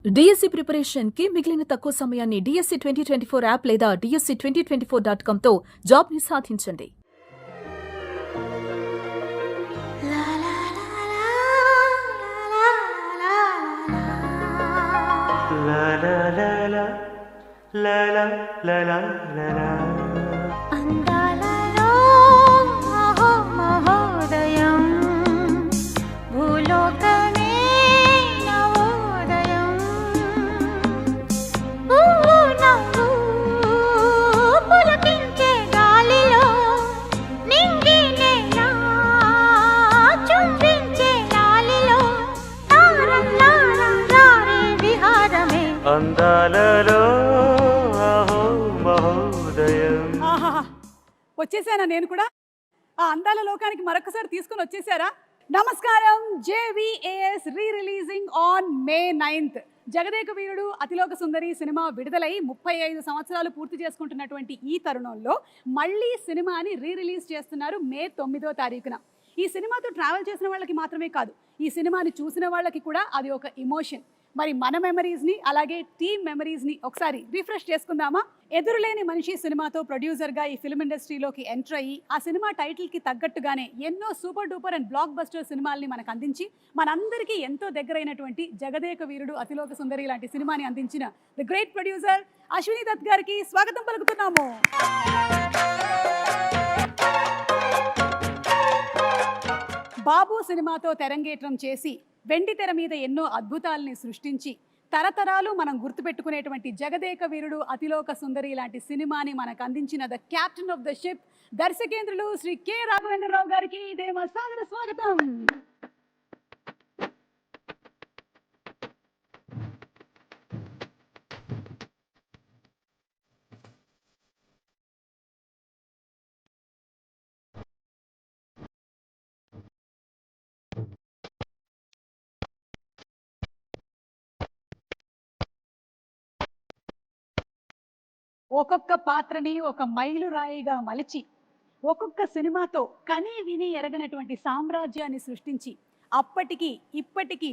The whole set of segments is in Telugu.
డిఎస్సి ప్రిపరేషన్ కి మిగిలిన తక్కువ సమయాన్ని డిఎస్సి 2024 యాప్ లేదా DSC2024.com జాబ్ ని సాధించండి. అందాలలో మహోదయం భూలోకమే నవోదయం నవ్వు పులకించే గాలిలో నింగినేలా చుంబించే గాలిలో తారల్లారే విహారమే అందాలలో అహో మహోదయం. ఆహాహా వచ్చేసానా నేను కూడా ఆ అందాల లోకానికి మరొకసారి తీసుకుని వచ్చేసారా? నమస్కారం. JVAS re releasing on May 9th. Jagadeka Veerudu Athiloka Sundari cinema విడుదలై 35 సంవత్సరాలు పూర్తి చేసుకుంటున్నటువంటి ఈ తరుణంలో మళ్ళీ సినిమాని రీ రిలీజ్ చేస్తున్నారు May 9వ తారీఖున. ఈ సినిమాతో ట్రావెల్ చేసిన వాళ్ళకి మాత్రమే కాదు, ఈ సినిమాని చూసిన వాళ్ళకి కూడా అది ఒక ఇమోషన్. మరి మన మెమరీస్ని అలాగే టీమ్ మెమరీస్ని ఒకసారి రిఫ్రెష్ చేసుకుందామా? ఎదురులేని మనిషి సినిమాతో ప్రొడ్యూసర్గా ఈ ఫిల్మ్ ఇండస్ట్రీలోకి ఎంటర్ అయ్యి ఆ సినిమా టైటిల్కి తగ్గట్టుగానే ఎన్నో super duper and blockbuster సినిమాల్ని మనకు అందించి మనందరికీ ఎంతో దగ్గరైనటువంటి జగదేక వీరుడు అతిలోక సుందరి లాంటి సినిమాని అందించిన the great producer Ashwini Dutt గారికి స్వాగతం పలుకుతున్నాము. బాబు సినిమాతో తెరంగేట్రం చేసి వెండి తెర మీద ఎన్నో అద్భుతాలని సృష్టించి తరతరాలు మనం గుర్తుపెట్టుకునేటువంటి జగదేక వీరుడు అతిలోక సుందరి లాంటి సినిమాని మనకు అందించిన the captain of the ship దర్శకేంద్రులు శ్రీ కె రాఘవేంద్రరావు గారికి ఇదే మా సాదర స్వాగతం. ఒక్కొక్క పాత్రని ఒక మైలురాయిగా మలిచి ఒక్కొక్క సినిమాతో కని విని ఎరగనటువంటి సామ్రాజ్యాన్ని సృష్టించి అప్పటికి ఇప్పటికీ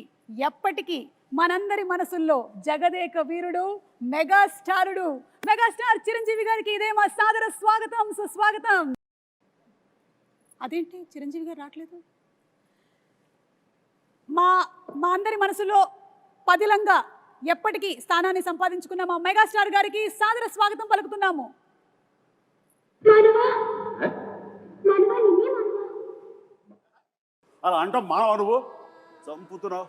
ఎప్పటికీ మనందరి మనసుల్లో జగదేక వీరుడు మెగాస్టార్ చిరంజీవి గారికి ఇదే మా సాదర స్వాగతం సుస్వాగతం. అదేంటి చిరంజీవి గారు రావట్లేదు? మా అందరి మనసులో పదిలంగా ఎప్పటికీ స్థానాన్ని సంపాదించుకున్న మా మెగాస్టార్ గారికి సాదర స్వాగతం పలుకుతున్నాము. అలా అంటాం మానవ నువ్వు చంపుతున్నావు.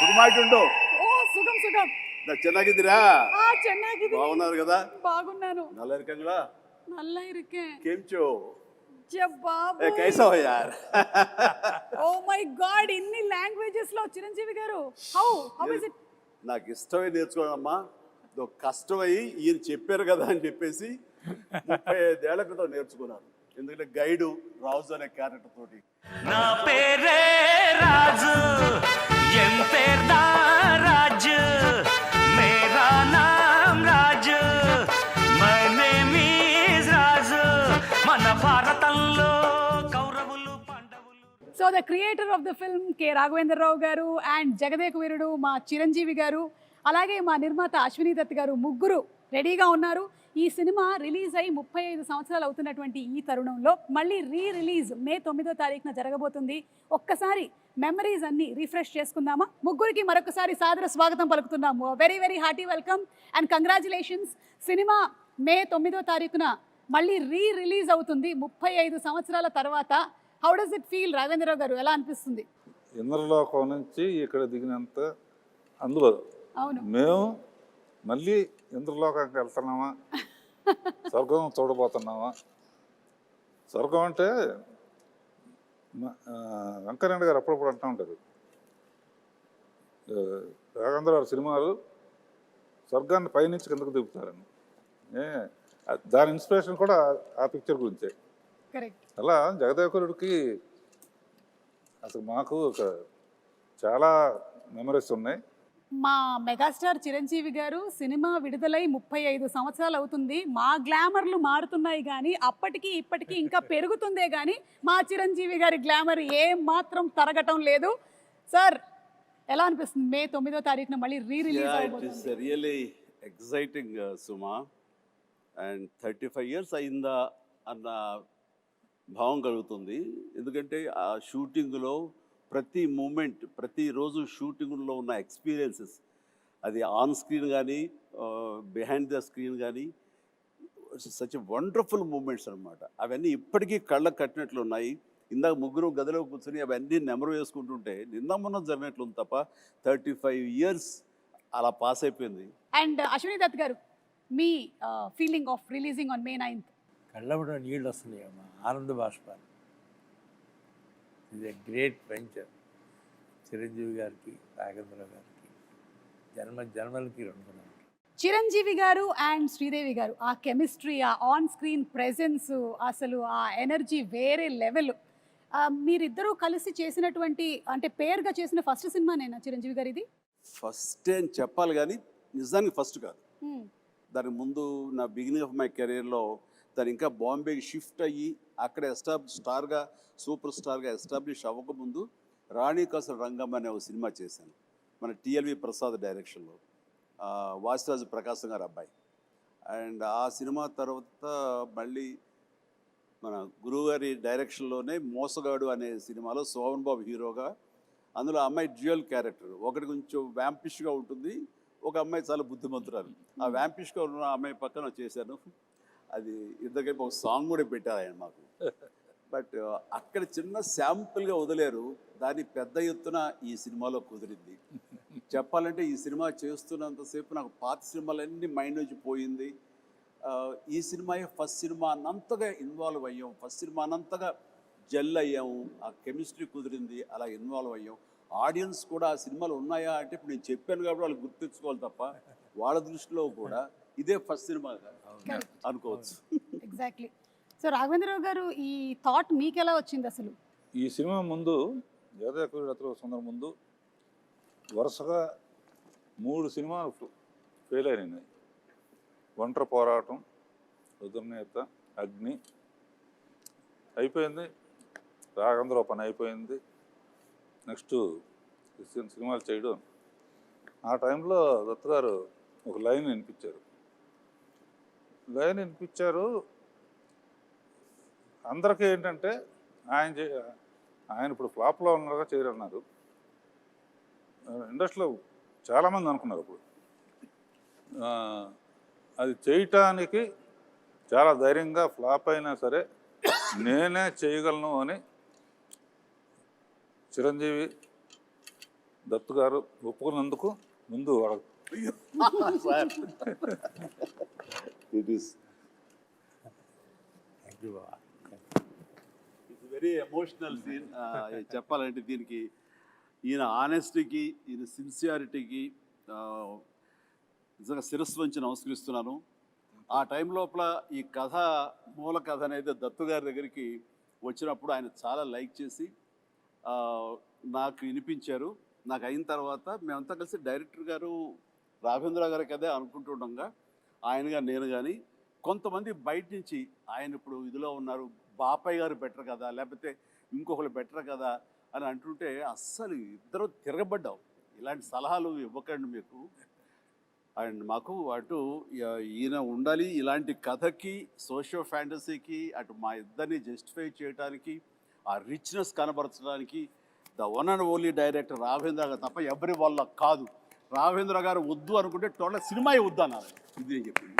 సుఖమాయిట్టుండు. ఓ సుఖం సుఖం. ಚೆನ್ನಾಗಿದ್ದೀರಾ? ಚೆನ್ನಾಗಿದ್ದೀನಿ. బాగున్నారు కదా? బాగున్నాను. నల్ల ఇరుకంగా నల్ల ఇరుకే. కేంచో బాబు కైసా హో యార్? ఓ మై గాడ్, ఇన్ని లాంగ్వేజెస్ లో చిరంజీవి గారు హౌ ఇస్ ఇట్? నాకు ఇష్టమై నేర్చుకోవడమ్మా, కష్టమై ఈయన చెప్పారు కదా అని చెప్పేసి 35 ఏళ్ల క్రితం నేర్చుకున్నాను. ఎందుకంటే గైడు రాజు అనే క్యారెక్టర్ తోటి. నా పేరే రాజు, ఎం పేర్దా రాజు, మేరా నామ్ రాజు, మై నేమ్ ఈజ్ రాజు, మన భారతంలో కౌరవులు పాండవులు. So the creator of the film K Raghavendra Rao గారు అండ్ జగదేక వీరుడు మా చిరంజీవి గారు అలాగే మా నిర్మాత అశ్విని దత్ గారు ముగ్గురు రెడీగా ఉన్నారు. ఈ సినిమా రిలీజ్ అయ్యి 35 సంవత్సరాలు అవుతున్నటువంటి ఈ తరుణంలో మళ్ళీ రీ రిలీజ్ May 9వ తారీఖున జరగబోతుంది. ఒక్కసారి మెమరీస్ అన్ని రిఫ్రెష్ చేసుకుందామా? ముగ్గురికి మరొకసారి సాదర స్వాగతం పలుకుతున్నాము. Very very hearty welcome and congratulations. Cinema May 9వ తారీఖున మళ్ళీ రీ రిలీజ్ అవుతుంది 35 సంవత్సరాల తర్వాత. How does it feel Raghavendra Rao garu? ఎలా అనిపిస్తుంది? ఇంద్రలోకం నుంచి ఇక్కడ దిగినంత అందులో అవును, మేము మళ్ళీ ఇంద్రలోకానికి వెళ్తున్నామా, స్వర్గం చూడబోతున్నామా? స్వర్గం అంటే వెంకయ్యనాయుడు గారు అప్పుడప్పుడు అంటూ ఉంటారు, రాఘవేంద్రరావు సినిమాలు స్వర్గాన్ని పైనుంచి కిందకు దిగుతారని. దాని ఇన్స్పిరేషన్ కూడా ఆ పిక్చర్ గురించే. అలా జగదేవకురుడికి అసలు మాకు ఒక చాలా మెమరీస్ ఉన్నాయి. మా మెగాస్టార్ చిరంజీవి గారు సినిమా విడుదలై 35 సంవత్సరాలు అవుతుంది. మా గ్లామర్లు మారుతున్నాయి కానీ అప్పటికి ఇప్పటికీ ఇంకా పెరుగుతుందే కానీ మా చిరంజీవి గారి గ్లామర్ ఏం మాత్రం తరగటం లేదు. సార్ ఎలా అనిపిస్తుంది? మే 9వ తారీఖున మళ్ళీ రిలీజ్ ఇట్ అవబోతుంది. ఈస్ రియలీ ఎక్సైటింగ్ సుమా. అండ్ 35 years అయిందా అన్న భావం కలుగుతుంది. ఎందుకంటే ఆ షూటింగ్లో ప్రతి మూమెంట్, ప్రతిరోజు షూటింగ్లో ఉన్న ఎక్స్పీరియన్సెస్, అది ఆన్ స్క్రీన్ కానీ బిహైండ్ ద స్క్రీన్ కానీ సచ్ వండర్ఫుల్ మూమెంట్స్ అనమాట. అవన్నీ ఇప్పటికీ కళ్ళకు కట్టినట్లు ఉన్నాయి. ఇందాక ముగ్గురు గదిలో కూర్చొని అవన్నీ నెమరు వేసుకుంటుంటే నిన్న మొన్న జరిగినట్లు ఉంది తప్ప 35 years అలా పాస్ అయిపోయింది. అండ్ అశ్విని దత్ గారు, మీ feeling of releasing on May 9th? కళ్ళబడిన నీళ్ళు వస్తున్నాయి అమ్మా, ఆనంద బాష్పాలు. ఇది గ్రేట్ వెంచర్. చిరంజీవి గారికి, రాఘవేంద్ర గారికి జన్మలకి రెండు. చిరంజీవి గారు అండ్ శ్రీదేవి గారు ఆ కెమిస్ట్రీ, ఆ ఆన్ స్క్రీన్ ప్రెజెన్స్, అసలు ఆ ఎనర్జీ వేరే లెవెల్. మీరిద్దరూ కలిసి చేసినటువంటి, అంటే పేరుగా చేసిన ఫస్ట్ సినిమా నేనా చిరంజీవి గారు ఇది? ఫస్ట్ అని చెప్పాలి కానీ నిజానికి ఫస్ట్ కాదు. దానికి ముందు నా బిగినింగ్ ఆఫ్ మై కెరీర్లో తను ఇంకా బాంబేకి షిఫ్ట్ అయ్యి అక్కడ స్టార్గా, సూపర్ స్టార్గా ఎస్టాబ్లిష్ అవ్వకముందు రాణి కసర రంగం అనే ఒక సినిమా చేశాను మన టిఎల్వి ప్రసాద్ డైరెక్షన్లో, వాసిరాజు ప్రకాశం గారు అబ్బాయి. అండ్ ఆ సినిమా తర్వాత మళ్ళీ మన గురువుగారి డైరెక్షన్లోనే మోసగాడు అనే సినిమాలో సోమన్ బాబు హీరోగా, అందులో అమ్మాయి డ్యూయల్ క్యారెక్టర్, ఒకటి కొంచెం వ్యాంపిష్గా ఉంటుంది, ఒక అమ్మాయి చాలా బుద్ధిమంతురాలు. ఆ వ్యాంపిష్గా ఉన్న అమ్మాయి పక్కన చేశాను. అది ఇద్దరికైపు ఒక సాంగ్ కూడా పెట్టారు ఆయన మాకు. బట్ అక్కడ చిన్న శాంపుల్గా వదిలేరు, దాన్ని పెద్ద ఎత్తున ఈ సినిమాలో కుదిరింది. చెప్పాలంటే ఈ సినిమా చేస్తున్నంతసేపు నాకు పాత సినిమాలన్నీ మైండ్ నుంచి పోయింది. ఈ సినిమా ఫస్ట్ సినిమా అన్నంతగా ఇన్వాల్వ్ అయ్యాం, ఫస్ట్ సినిమా అన్నంతగా జెల్ అయ్యాము, ఆ కెమిస్ట్రీ కుదిరింది, అలా ఇన్వాల్వ్ అయ్యాం. ఆడియన్స్ కూడా ఆ సినిమాలు ఉన్నాయా అంటే ఇప్పుడు నేను చెప్పాను కాబట్టి వాళ్ళు గుర్తించుకోవాలి తప్ప వాళ్ళ దృష్టిలో కూడా ఇదే ఫస్ట్ సినిమా అనుకోవచ్చు. ఎగ్జాక్ట్లీ. సో రాఘవేంద్రరావు గారు, ఈ థాట్ మీకు ఎలా వచ్చింది అసలు? ఈ సినిమా ముందు జగదేక సుందరం ముందు వరుసగా 3 సినిమాలు ఫెయిల్ అయినాయి. ఒంటరి పోరాటం, రుద్రనేత, అగ్ని అయిపోయింది, రాఘవేంద్ర పని అయిపోయింది, నెక్స్ట్ సినిమాలు చేయడం. ఆ టైంలో దత్ గారు ఒక లైన్ వినిపించారు. అందరికీ ఏంటంటే ఆయన ఇప్పుడు ఫ్లాప్లో ఉన్నారుగా చేయరన్నారు. ఇండస్ట్రీలో చాలామంది అనుకున్నారు ఇప్పుడు అది చేయటానికి చాలా ధైర్యంగా, ఫ్లాప్ అయినా సరే నేనే చేయగలను అని చిరంజీవి దత్ గారు ఒప్పుకున్నందుకు ముందు it is it's very emotional scene. చెప్పాలంటే దీనికి ఈయన ఆనెస్టీకి, ఈయన సిన్సియారిటీకి నిజంగా శిరస్సు వంచి నమస్కరిస్తున్నాను. ఆ టైం లోపల ఈ కథ, మూల కథ అనేది దత్తు గారి దగ్గరికి వచ్చినప్పుడు ఆయన చాలా లైక్ చేసి నాకు వినిపించారు. నాకు అయిన తర్వాత మేమంతా కలిసి డైరెక్టర్ గారు రాఘవేంద్ర గారి కదే అనుకుంటుండగా ఆయనగా నేను కానీ కొంతమంది బయట నుంచి ఆయన ఇప్పుడు ఇదిలో ఉన్నారు, బాపయ్య గారు బెటర్ కదా, లేకపోతే ఇంకొకరు బెటర్ కదా అని అంటుంటే అస్సలు ఇద్దరు తిరగబడ్డాం. ఇలాంటి సలహాలు ఇవ్వకండి మీకు. అండ్ మాకు అటు ఈయన ఉండాలి, ఇలాంటి కథకి, సోషియో ఫ్యాంటసీకి, అటు మా ఇద్దరిని జస్టిఫై చేయడానికి, ఆ రిచ్నెస్ కనబరచడానికి the one and only director Raghavendra garu తప్ప ఎవరి వల్ల కాదు. రాఘవేంద్ర గారు వద్దు అనుకుంటే టోటల్ సినిమా వద్దు అన్నారు. ఇది నేను చెప్పింది.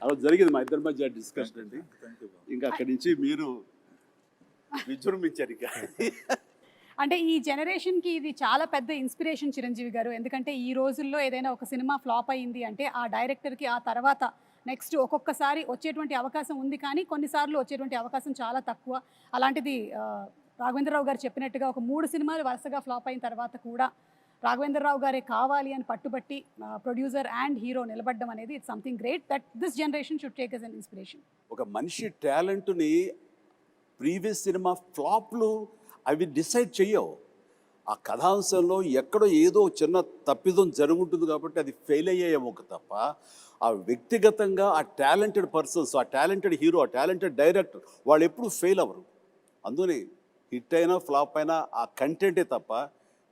అలా జరిగింది మా ఇద్దరి మధ్య డిస్కషన్ అండి. ఇంకా అక్కడి నుంచి మీరు విజృంభించారు. ఇంకా అంటే ఈ జనరేషన్కి ఇది చాలా పెద్ద ఇన్స్పిరేషన్ చిరంజీవి గారు. ఎందుకంటే ఈ రోజుల్లో ఏదైనా ఒక సినిమా ఫ్లాప్ అయింది అంటే ఆ డైరెక్టర్కి ఆ తర్వాత నెక్స్ట్ ఒక్కొక్కసారి వచ్చేటువంటి అవకాశం ఉంది, కానీ కొన్నిసార్లు వచ్చేటువంటి అవకాశం చాలా తక్కువ. అలాంటిది రాఘవేంద్రరావు గారు చెప్పినట్టుగా ఒక 3 సినిమాలు వరుసగా ఫ్లాప్ అయిన తర్వాత కూడా రాఘవేంద్రరావు గారే కావాలి అని పట్టుబట్టి ప్రొడ్యూసర్ అండ్ హీరో నిలబడడం అనేది it's something great that this generation should take as an inspiration. ఒక మనిషి టాలెంట్ని ప్రీవియస్ సినిమా ఫ్లాప్లు అవి డిసైడ్ చెయ్యవు. ఆ కథాంశంలో ఎక్కడో ఏదో చిన్న తప్పిదం జరుగుంటుంది కాబట్టి అది ఫెయిల్ అయ్యేమో తప్ప ఆ వ్యక్తిగతంగా ఆ టాలెంటెడ్ పర్సన్స్, ఆ టాలెంటెడ్ హీరో, ఆ టాలెంటెడ్ డైరెక్టర్ వాళ్ళు ఎప్పుడు ఫెయిల్ అవ్వరు. అందుకని హిట్ అయినా ఫ్లాప్ అయినా ఆ కంటెంటే తప్ప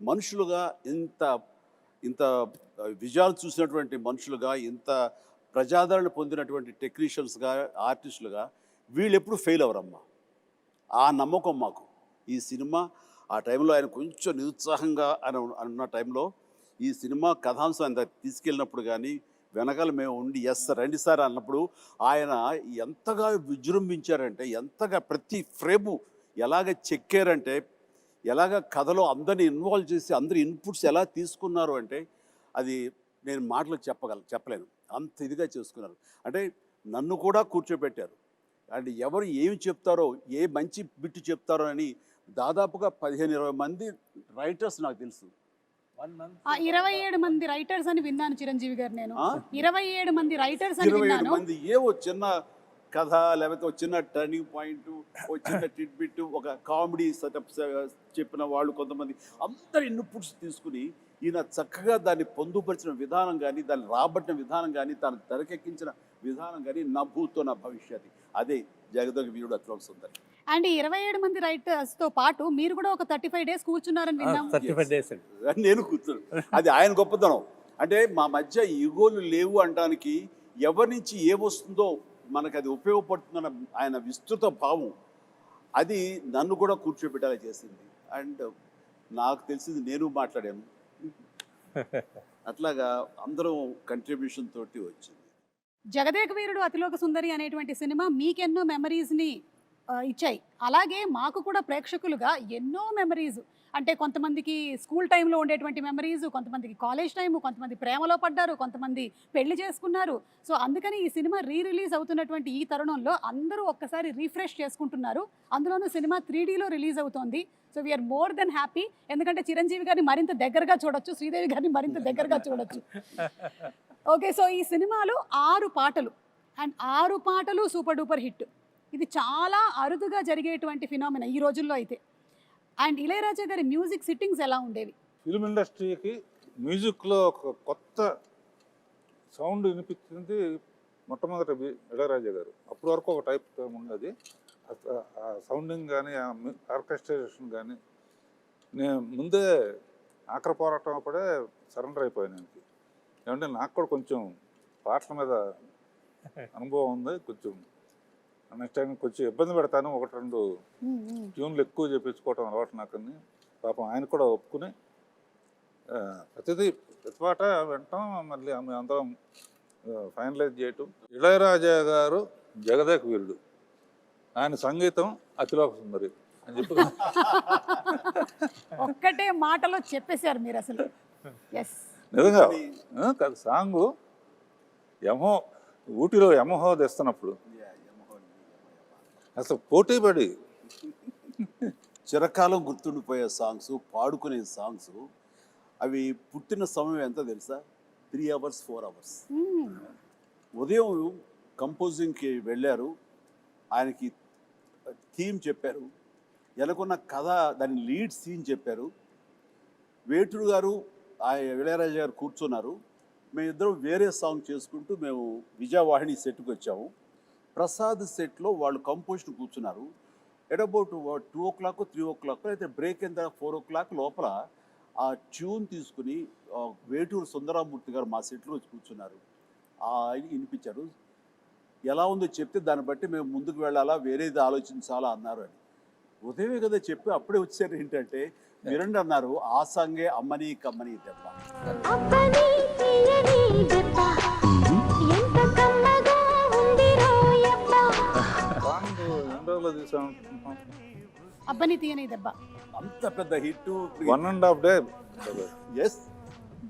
మనుషులుగా ఇంత ఇంత విజయాలు చూసినటువంటి మనుషులుగా, ఇంత ప్రజాదరణ పొందినటువంటి టెక్నీషియన్స్గా, ఆర్టిస్టులుగా వీళ్ళు ఎప్పుడు ఫెయిల్ అవ్వరమ్మా. ఆ నమ్మకం మాకు. ఈ సినిమా ఆ టైంలో ఆయన కొంచెం నిరుత్సాహంగా అన్న టైంలో ఈ సినిమా కథాంశం ఆయన తీసుకెళ్ళినప్పుడు కానీ వెనకాల మేము ఉండి ఎస్ రండి సార్ అన్నప్పుడు ఆయన ఎంతగా విజృంభించారంటే, ఎంతగా ప్రతి ఫ్రేము ఎలాగ చెక్కారంటే, ఎలాగ కథలో అందరిని ఇన్వాల్వ్ చేసి అందరి ఇన్పుట్స్ ఎలా తీసుకున్నారు అంటే అది నేను మాటలు చెప్పలేను. అంత ఇదిగా చేసుకున్నారు. అంటే నన్ను కూడా కూర్చోబెట్టారు. అండ్ ఎవరు ఏమి చెప్తారో, ఏ మంచి బిట్టు చెప్తారో అని దాదాపుగా 15-20 మంది రైటర్స్ నాకు తెలుసు. 27 మంది రైటర్స్ అని విన్నాను చిరంజీవి గారు. నేను 27 మంది రైటర్స్ అని 27 విన్నాను. మంది ఏవో చిన్న కథ, లేకపోతే ఒక చిన్న టర్నింగ్ పాయింట్, ఒక చిన్న టిట్ బిట్, ఒక కామెడీ సెటప్ చెప్పిన వాళ్ళు కొంతమంది, అందరి ఇన్పుట్స్ తీసుకుని ఈయన చక్కగా దాన్ని పొందుపరిచిన విధానం కానీ, దాన్ని రాబట్టిన విధానం కానీ, దాన్ని తెరకెక్కించిన విధానం కానీ నా భూతో నా భవిష్యత్తు. అదే జగదేక వీరుడు అతిలోక సుందరి. అండ్ 27 మంది రైటర్స్ తో పాటు మీరు కూడా ఒక 35 డేస్ కూర్చున్నారని విన్నాం. 35 డేస్ అండి. నేను కూర్చున్నాను. అది ఆయన గొప్పతనం. అంటే మా మధ్య ఈగోలు లేవు అనడానికి, ఎవరి నుంచి ఏమొస్తుందో మనకు అది ఉపయోగపడుతుందన్న ఆయన విస్తృత భావం, అది నన్ను కూడా కూర్చోబెట్టేలా చేసింది. అండ్ నాకు తెలిసింది నేను మాట్లాడాను. అట్లాగా అందరం కంట్రిబ్యూషన్ తోటి వచ్చింది. జగదేక వీరుడు అతిలోక సుందరి అనేటువంటి సినిమా మీకెన్నో మెమరీస్ని ఇచ్చాయి. అలాగే మాకు కూడా ప్రేక్షకులుగా ఎన్నో మెమరీస్, అంటే కొంతమందికి స్కూల్ టైంలో ఉండేటువంటి మెమరీస్, కొంతమందికి కాలేజ్ టైము, కొంతమంది ప్రేమలో పడ్డారు, కొంతమంది పెళ్లి చేసుకున్నారు. సో అందుకని ఈ సినిమా రిలీజ్ అవుతున్నటువంటి ఈ తరుణంలో అందరూ ఒక్కసారి రీఫ్రెష్ చేసుకుంటున్నారు. అందులోనూ సినిమా 3Dలో రిలీజ్ అవుతోంది. So we are more than happy. ఎందుకంటే చిరంజీవి గారిని మరింత దగ్గరగా చూడొచ్చు, శ్రీదేవి గారిని మరింత దగ్గరగా చూడొచ్చు. ఓకే, సో ఈ సినిమాలో 6 పాటలు, అండ్ 6 పాటలు సూపర్ డూపర్ హిట్. ఇది చాలా అరుదుగా జరిగేటువంటి ఫినామినా ఈ రోజుల్లో అయితే. అండ్ ఇళయరాజా గారి మ్యూజిక్ సిట్టింగ్స్ ఎలా ఉండేవి? ఫిల్మ్ ఇండస్ట్రీకి మ్యూజిక్లో ఒక కొత్త సౌండ్ వినిపించింది మొట్టమొదటి ఇళయరాజా గారు. అప్పటి వరకు ఒక టైప్ ఉన్నది. ఆ సౌండింగ్ కానీ, ఆ ఆర్కెస్ట్రేషన్ కానీ, నేను ముందే ఆఖరి పోరాటం అప్పుడే సరెండర్ అయిపోయాను ఆయనకి. ఏమంటే నాకు కూడా కొంచెం పాటల మీద అనుభవం ఉంది. కొంచెం నెక్స్ట్ టైం కొంచెం ఇబ్బంది పెడతాను, 1-2 ట్యూన్లు ఎక్కువ చేయించుకోవటం అలవాటు నాకని. పాపం ఆయన కూడా ఒప్పుకుని ప్రతి పాట వింటాం, మళ్ళీ ఆమె అందరం ఫైనలైజ్ చేయటం. ఇళయరాజా గారు జగదేక వీరుడు, ఆయన సంగీతం అతిలోక సుందరి అని చెప్పి ఒక్కటే మాటలో చెప్పేశారు మీరు అసలు. ఎస్, నిజంగా కాదు. సాంగు యమహో, ఊటీలో యమహో తెస్తున్నప్పుడు అసలు పోటీ పడి చిరకాలం గుర్తుండిపోయే సాంగ్స్, పాడుకునే సాంగ్స్, అవి పుట్టిన సమయం ఎంత తెలుసా? 3 hours 4 hours. ఉదయం కంపోజింగ్కి వెళ్ళారు, ఆయనకి థీమ్ చెప్పారు, ఎలాగొన్న కథ దాని లీడ్ సీన్ చెప్పారు. వేటూరు గారు ఇళయరాజా గారు కూర్చున్నారు. మేమిద్దరం వేరే సాంగ్ చేసుకుంటూ మేము విజయవాహిని సెట్కి వచ్చాము. ప్రసాద్ సెట్లో వాళ్ళు కంపోజిషన్ కూర్చున్నారు. ఎట్ అబౌట్ 2 o'clock 3 o'clock అయితే బ్రేక్ అయిన తర్వాత 4 o'clock లోపల ఆ ట్యూన్ తీసుకుని వేటూరు సుందరమూర్తి గారు మా సెట్లో వచ్చి కూర్చున్నారు. వినిపించారు. ఎలా ఉందో చెప్తే దాన్ని బట్టి మేము ముందుకు వెళ్ళాలా, వేరేది ఆలోచించాలా అన్నారు అని. ఉదయమే కదా చెప్పి అప్పుడే వచ్చారు. ఏంటంటే విరండి అన్నారు. ఆ సాంగే అమ్మని కమ్మని దెబ్బ. అబ్బని తీయని దెబ్బ ఎంత కమ్మగా ఉంది రోయబ్బ. సాంగ్ ఎన్ని రోజుల్లో తీసాం? అబ్బని తీయని దెబ్బ అంత పెద్ద హిట్. 1.5 day. ఎస్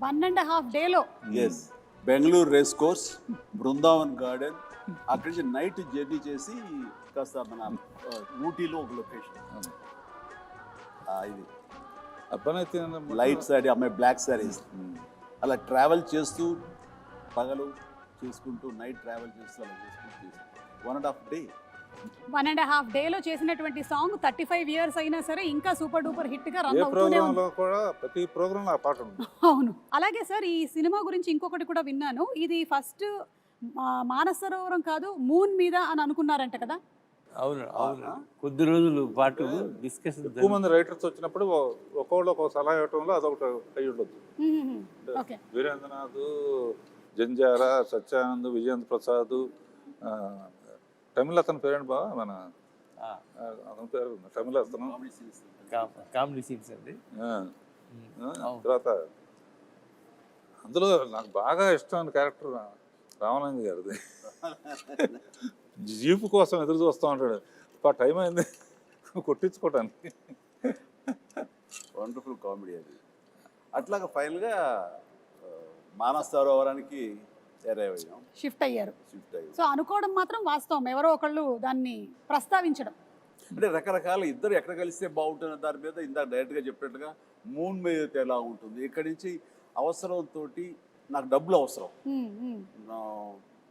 1.5 డేలో. Yes, Bengaluru race course, Brindavan garden, అక్కడి నుంచి నైట్ జర్నీ చేసి కాస్త మన ఊటీలో ఒక లొకేషన్. ఇది అబ్బాయి లైట్ సారీ, అమ్మాయి బ్లాక్ సారీస్, అలా ట్రావెల్ చేస్తూ పగలు చేసుకుంటూ నైట్ ట్రావెల్ చేస్తూ అలా చేసుకుంటూ 1.5 day. 1.5 డేలో చేసినటువంటి సాంగ్ 35 ఇయర్స్ అయినా సరే ఇంకా సూపర్ డూపర్ హిట్ గా రన్ ఏ అవుతూనే ఉంది. ప్రోగ్రాంలో కూడా ప్రతి ప్రోగ్రాంలో ఆ పాట ఉంది. అవును. అలాగే సార్ ఈ సినిమా గురించి ఇంకొకటి కూడా విన్నాను. ఇది ఫస్ట్ మానస సరోవరం కాదు మూన్ మీద అని అనుకున్నారంట కదా? అవును అవును, కొద్ది రోజులు పాటు డిస్కషన్ ఎక్కువ మంది రైటర్స్ వచ్చినప్పుడు ఒక్కొక్కళ్ళు ఒక్కొక్క సలహా ఇవ్వటంలో అదొకటి అయి ఉండొచ్చు. ఓకే. వీరేంద్రనాథ్, జంజారా, సత్యానంద్, విజయేంద్ర ప్రసాద్, తమిళ అతని పేరేంటి బావ మన అతని పేరు ఉంది, తమిళ అతను. కామెడీ సీన్స్ అండి. తర్వాత అందులో నాకు బాగా ఇష్టమైన క్యారెక్టర్ రామానంద్ గారిది. జీపు కోసం ఎదురు చూస్తూ ఉంటాడు, టైం అయింది కొట్టించుకోవటానికి. వండర్ఫుల్ కామెడీ అది. అట్లాగా ఫైనల్గా మానస సరోవరానికి షిఫ్ట్ అయ్యారు. షిఫ్ట్ అయ్యారు. సో అనుకోవడం మాత్రం వాస్తవం, ఎవరో ఒకళ్ళు దాన్ని ప్రస్తావించడం. అంటే రకరకాల ఇద్దరు ఎక్కడ కలిస్తే బాగుంటుంది దాని మీద ఇందాక డైరెక్ట్గా చెప్పినట్టుగా మూన్ మీద అయితే ఎలా ఉంటుంది, ఇక్కడి నుంచి అవసరంతో నాకు డబ్బులు అవసరం,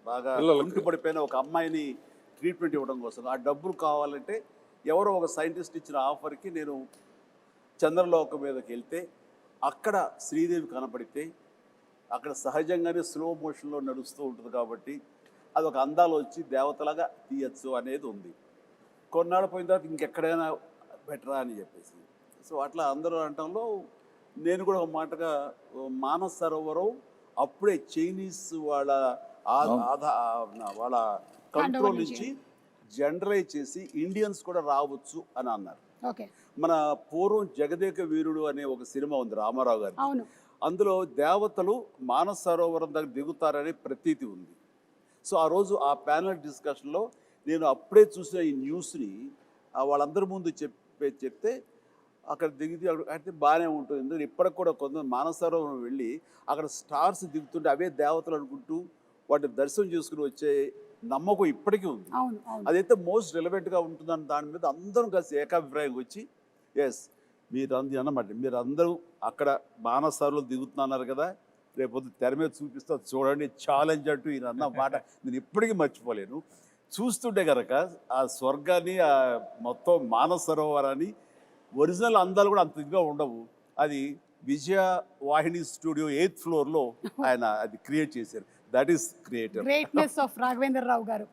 బాగా ఒంటి పడిపోయిన ఒక అమ్మాయిని ట్రీట్మెంట్ ఇవ్వడం కోసం ఆ డబ్బులు కావాలంటే ఎవరో ఒక సైంటిస్ట్ ఇచ్చిన ఆఫర్కి నేను చంద్రలోకం మీదకి వెళ్తే అక్కడ శ్రీదేవి కనపడితే అక్కడ సహజంగానే స్లో మోషన్లో నడుస్తూ ఉంటుంది కాబట్టి అదొక అందాలు వచ్చి దేవతలాగా తీయచ్చు అనేది ఉంది. కొన్నాళ్ళు పోయిన తర్వాత ఇంకెక్కడైనా బెటరా అని చెప్పేసి సో అట్లా అందరూ అనటంలో నేను కూడా ఒక మాటగా మానస సరోవరం అప్పుడే చైనీస్ వాళ్ళ వాళ్ళ కంట్రోల్ నుంచి జనరలైజ్ చేసి ఇండియన్స్ కూడా రావచ్చు అని అన్నారు. మన పూర్వం జగదేక వీరుడు అనే ఒక సినిమా ఉంది రామారావు గారి, అందులో దేవతలు మానస సరోవరం దగ్గర దిగుతారనే ప్రతీతి ఉంది. సో ఆ రోజు ఆ ప్యానల్ డిస్కషన్లో నేను అప్పుడే చూసిన ఈ న్యూస్ని వాళ్ళందరి ముందు చెప్తే అక్కడ దిగితే అయితే బాగానే ఉంటుంది. ఎందుకంటే ఇప్పటికి కూడా కొంత మానస సరోవరం వెళ్ళి అక్కడ స్టార్స్ దిగుతుంటే అవే దేవతలు అనుకుంటూ వాటిని దర్శనం చేసుకుని వచ్చే నమ్మకం ఇప్పటికీ ఉంది. అదైతే మోస్ట్ రిలవెంట్గా ఉంటుందని దాని మీద అందరం కలిసి ఏకాభిప్రాయం వచ్చి ఎస్ మీరు అన్నమాట మీరు అందరూ అక్కడ మానస సరోవరం దిగుతున్నారు కదా, రేపు తెర మీద చూపిస్తా చూడండి ఛాలెంజ్ అంటూ ఈయన అన్న మాట నేను ఇప్పటికీ మర్చిపోలేను. చూస్తుంటే కనుక ఆ స్వర్గాన్ని ఆ మొత్తం మానస సరోవరాన్ని ఒరిజినల్ అందాలు కూడా అంత ఇదిగా ఉండవు. అది విజయ వాహిని స్టూడియో 8th ఫ్లోర్లో ఆయన అది క్రియేట్ చేశారు. That is greatness of Raghavendra Rao garu,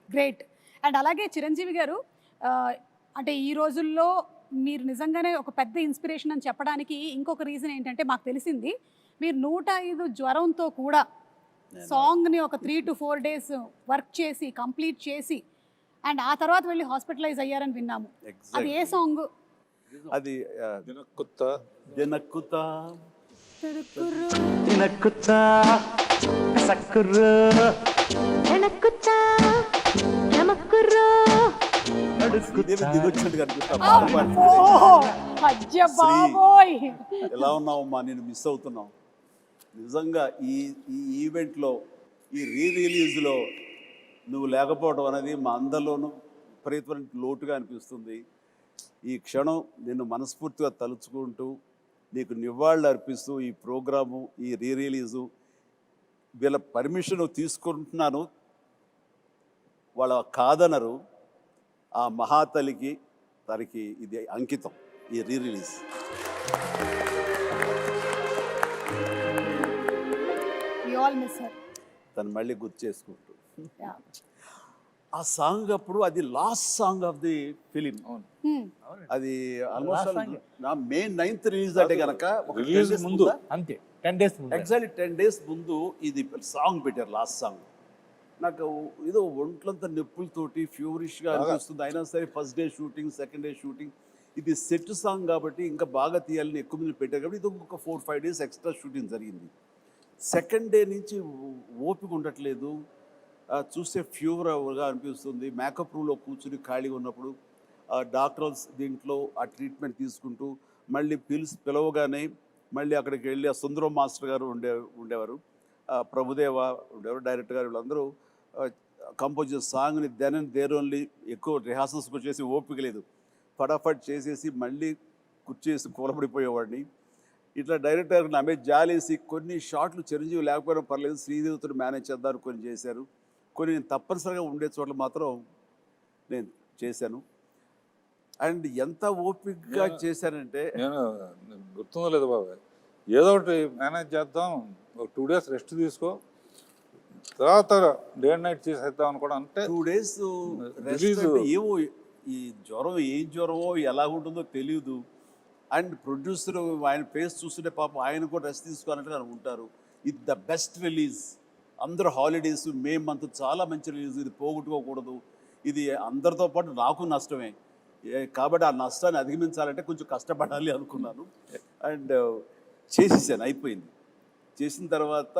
great. And అలాగే చిరంజీవి గారు అంటే ఈ రోజుల్లో మీరు నిజంగానే ఒక పెద్ద ఇన్స్పిరేషన్ అని చెప్పడానికి ఇంకొక రీజన్ ఏంటంటే మాకు తెలిసింది మీరు 105 జ్వరంతో కూడా సాంగ్ని ఒక 3 to 4 days వర్క్ చేసి కంప్లీట్ చేసి అండ్ ఆ తర్వాత వెళ్ళి హాస్పిటలైజ్ అయ్యారని విన్నాము. అది ఏ సాంగ్? అది ఎలా ఉన్నావమ్మా, నేను మిస్ అవుతున్నావు. నిజంగా ఈ ఈవెంట్లో ఈ రిలీజ్లో నువ్వు లేకపోవడం అనేది మా అందరిలోనూ విపరీతమైన లోటుగా అనిపిస్తుంది. ఈ క్షణం నిన్ను మనస్ఫూర్తిగా తలుచుకుంటూ నీకు నివాళులు అర్పిస్తూ ఈ ప్రోగ్రాము ఈ రిలీజు వీళ్ళ పర్మిషన్ తీసుకుంటున్నాను, వాళ్ళ కాదనరు. ఆ మహాతలికి తనకి ఇది అంకితం ఈ రిలీజ్. తను మళ్ళీ గుర్తు చేసుకుంటూ ఆ సాంగ్ అప్పుడు అది last song of the film. అది ఆల్మోస్ట్ May 9th రిలీజ్ అంటే కనుక ముందు అంతే 10 days ముందు, ఎగ్జాక్ట్లీ 10 days ముందు ఇది సాంగ్ పెట్టారు. లాస్ట్ సాంగ్ నాకు ఏదో ఒంట్లంతా నొప్పులతోటి ఫ్యూరిష్గా అనిపిస్తుంది. అయినా సరే first day shooting, second day shooting, ఇది సెట్ సాంగ్ కాబట్టి ఇంకా బాగా తీయాలని ఎక్కువ మంది పెట్టారు కాబట్టి ఇది ఒక 4-5 days ఎక్స్ట్రా షూటింగ్ జరిగింది. సెకండ్ డే నుంచి ఓపిక ఉండట్లేదు, చూస్తే ఫీవర్గా అనిపిస్తుంది. మేకప్ రూమ్లో కూర్చుని ఖాళీగా ఉన్నప్పుడు డాక్టర్స్ దీంట్లో ఆ ట్రీట్మెంట్ తీసుకుంటూ మళ్ళీ పిలవగానే మళ్ళీ అక్కడికి వెళ్ళి ఆ సుందరం మాస్టర్ గారు ఉండేవారు, ప్రభుదేవ ఉండేవారు, డైరెక్టర్ గారు, వీళ్ళందరూ కంపోజ్ చేసే సాంగ్ని దెన్ అండ్ దేర్ ఓన్లీ ఎక్కువ రిహార్సల్స్కి వచ్చేసి ఓపిక లేదు, ఫటాఫట్ చేసేసి మళ్ళీ కూర్చేసి కూలబడిపోయేవాడిని. ఇట్లా డైరెక్టర్ నా మీద జాలేసి కొన్ని షాట్లు చిరంజీవి లేకపోయినా పర్లేదు శ్రీదేవితో మేనేజ్ చేద్దారు కొన్ని చేశారు. కొన్ని నేను తప్పనిసరిగా ఉండే చోట్ల మాత్రం నేను చేశాను. అండ్ ఎంత ఓపికగా చేశానంటే నేను గుర్తుందో లేదు బాబాయ్, ఏదో ఒకటి మేనేజ్ చేద్దాం, ఒక 2 days రెస్ట్ తీసుకో, తర్వాత డే అండ్ నైట్ చేసేద్దాం అని కూడా అంటే 2 days రెస్ట్ Release. అంటే ఏమో ఈ జ్వరం ఏం జ్వరమో ఎలా ఉంటుందో తెలియదు. అండ్ ప్రొడ్యూసర్ ఆయన ఫేస్ చూస్తుంటే పాపం ఆయన కూడా రెస్ట్ తీసుకోవాలంటే అనుకుంటారు. ఇది ద బెస్ట్ రిలీజ్, అందరూ హాలిడేస్, మే మంత్ చాలా మంచి రిలీజ్, ఇది పోగొట్టుకోకూడదు, ఇది అందరితో పాటు నాకు నష్టమే, కాబట్టి ఆ నష్టాన్ని అధిగమించాలంటే కొంచెం కష్టపడాలి అనుకున్నాను. అండ్ చేసేసాను, అయిపోయింది. చేసిన తర్వాత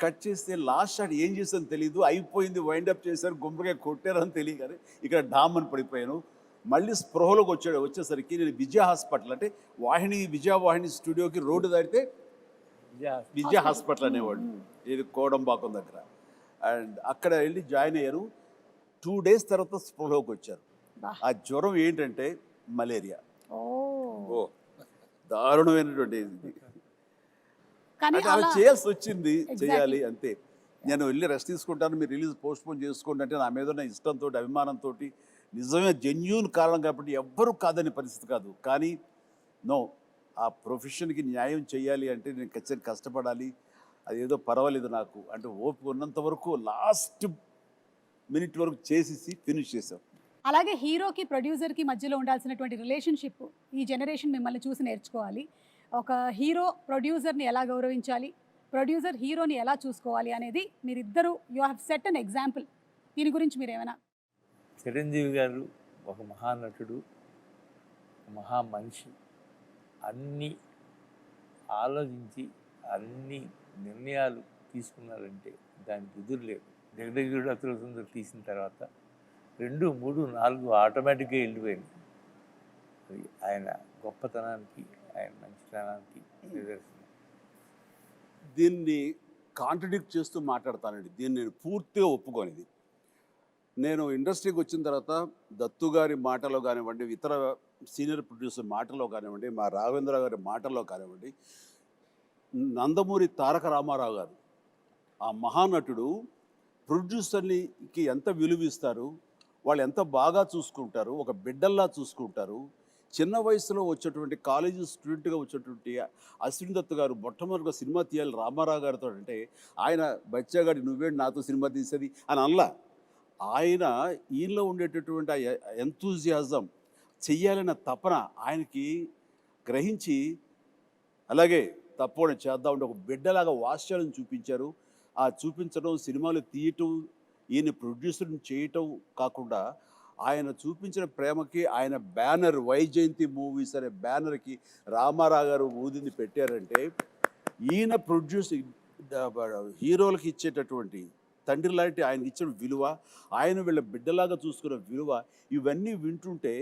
కట్ చేస్తే లాస్ట్ షాట్ ఏం చేశాను తెలియదు, అయిపోయింది, వైండప్ చేశారు, గుమ్మడికాయ కొట్టారని తెలియదు, కానీ ఇక్కడ డామ్ అని పడిపోయాను. మళ్ళీ స్పృహలోకి వచ్చేసరికి నేను విజయ హాస్పిటల్, అంటే విజయవాహిని స్టూడియోకి రోడ్డు దాటితే విజయ హాస్పిటల్ అనేవాళ్ళు, ఇది కోడంబాకం దగ్గర. అండ్ అక్కడ వెళ్ళి జాయిన్ అయ్యారు. 2 days తర్వాత స్పృహలోకి వచ్చారు. ఆ జ్వరం ఏంటంటే మలేరియా, ఓ దారుణమైనటువంటి ఇది. కానీ అంటే అలా అలా చేయాల్సి వచ్చింది, చేయాలి అంతే. నేను వెళ్ళి రెస్ట్ తీసుకుంటాను, మీరు రిలీజ్ పోస్ట్పోన్ చేసుకోండి అంటే నా మీద ఉన్న ఇష్టంతో, అభిమానంతో, నిజమే జెన్యూన్ కారణం కాబట్టి ఎవ్వరూ కాదని పరిస్థితి కాదు. కానీ నో, ఆ ప్రొఫెషన్కి న్యాయం చేయాలి అంటే నేను ఖచ్చితంగా కష్టపడాలి. అదేదో పర్వాలేదు నాకు అంటే ఓపిక ఉన్నంత వరకు లాస్ట్ మినిట్ వరకు చేసేసి ఫినిష్ చేసాం. అలాగే హీరోకి ప్రొడ్యూసర్కి మధ్యలో ఉండాల్సినటువంటి రిలేషన్షిప్ ఈ జనరేషన్ మిమ్మల్ని చూసి నేర్చుకోవాలి. ఒక హీరో ప్రొడ్యూసర్ని ఎలా గౌరవించాలి, ప్రొడ్యూసర్ హీరోని ఎలా చూసుకోవాలి అనేది మీరిద్దరూ you have set an example. దీని గురించి మీరు ఏమైనా? చిరంజీవి గారు ఒక మహానటుడు, మహా మనిషి, అన్నీ ఆలోచించి అన్ని నిర్ణయాలు తీసుకున్నారంటే దానికి ఎదురు లేదు. జగదేగుడు అతుల సుందరి తీసిన తర్వాత 2, 3, 4 ఆటోమేటిక్గా వెళ్ళిపోయింది. అది ఆయన గొప్పతనానికి, ఆయన మంచితనానికి నిదర్శనం. దీన్ని కాంట్రడిక్ట్ చేస్తూ మాట్లాడతానండి, దీన్ని నేను పూర్తిగా ఒప్పుకోనిది. నేను ఇండస్ట్రీకి వచ్చిన తర్వాత దత్తు గారి మాటలో కానివ్వండి, ఇతర సీనియర్ ప్రొడ్యూసర్ మాటలో కానివ్వండి, మా రాఘవేంద్ర గారి మాటల్లో కానివ్వండి, నందమూరి తారక రామారావు గారు ఆ మహానటుడు ప్రొడ్యూసర్కి ఎంత విలువ ఇస్తారు, వాళ్ళు ఎంత బాగా చూసుకుంటారు, ఒక బిడ్డల్లా చూసుకుంటారు. చిన్న వయసులో వచ్చేటువంటి కాలేజీ స్టూడెంట్గా వచ్చేటువంటి అశ్విన్ దత్ గారు మొట్టమొదటిగా సినిమా తీయాలి రామారావు గారితో అంటే ఆయన బచ్చాగాడి నువ్వేంటి నాతో సినిమా తీసేది అని అనలా. ఆయన ఈయనలో ఉండేటటువంటి ఆ ఎంతూజియాజం, చెయ్యాలన్న తపన ఆయనకి గ్రహించి అలాగే తప్పకుండా చేద్దామంటే ఒక బిడ్డలాగా వాత్సల్యం చూపించారు. ఆ చూపించడం, సినిమాలు తీయటం, ఈయన ప్రొడ్యూసర్ని చేయటం కాకుండా ఆయన చూపించిన ప్రేమకి ఆయన బ్యానర్ వైజయంతి మూవీస్ అనే బ్యానర్కి రామారావు గారు ఊదింది పెట్టారంటే ఈయన హీరోలకు ఇచ్చేటటువంటి తండ్రి లాంటి ఆయనకి ఇచ్చిన విలువ, ఆయన వీళ్ళ బిడ్డలాగా చూసుకున్న విలువ, ఇవన్నీ వింటుంటే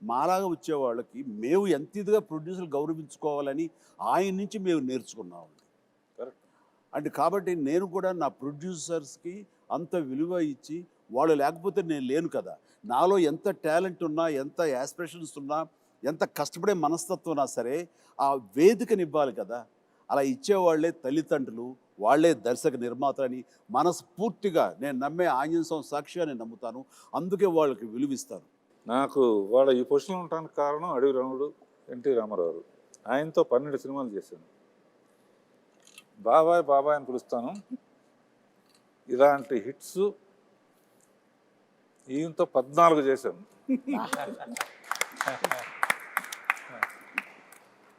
మాలాగా వచ్చే వాళ్ళకి మేము ఎంత ఇదిగా ప్రొడ్యూసర్లు గౌరవించుకోవాలని ఆయన నుంచి మేము నేర్చుకున్నాం. అంటే కాబట్టి నేను కూడా నా ప్రొడ్యూసర్స్కి అంత విలువ ఇచ్చి, వాళ్ళు లేకపోతే నేను లేను కదా, నాలో ఎంత టాలెంట్ ఉన్నా, ఎంత యాస్పిరేషన్స్ ఉన్నా, ఎంత కష్టపడే మనస్తత్వం ఉన్నా సరే ఆ వేదికనివ్వాలి కదా. అలా ఇచ్చేవాళ్లే తల్లిదండ్రులు, వాళ్లే దర్శక నిర్మాతలని మనస్ఫూర్తిగా నేను నమ్మే ఆంజనేయ స్వామి సాక్షిగా నేను నమ్ముతాను. అందుకే వాళ్ళకి విలువిస్తాను. నాకు వాళ్ళ ఈ పొజిషన్లో ఉండడానికి కారణం అడవి రాముడు, ఎన్టీ రామారావు గారు. ఆయనతో 12 సినిమాలు చేశాను. బాబాయ్ బాబాయ్ అని పిలుస్తాను. ఇలాంటి హిట్స్ ఈయనతో 14 చేశాను.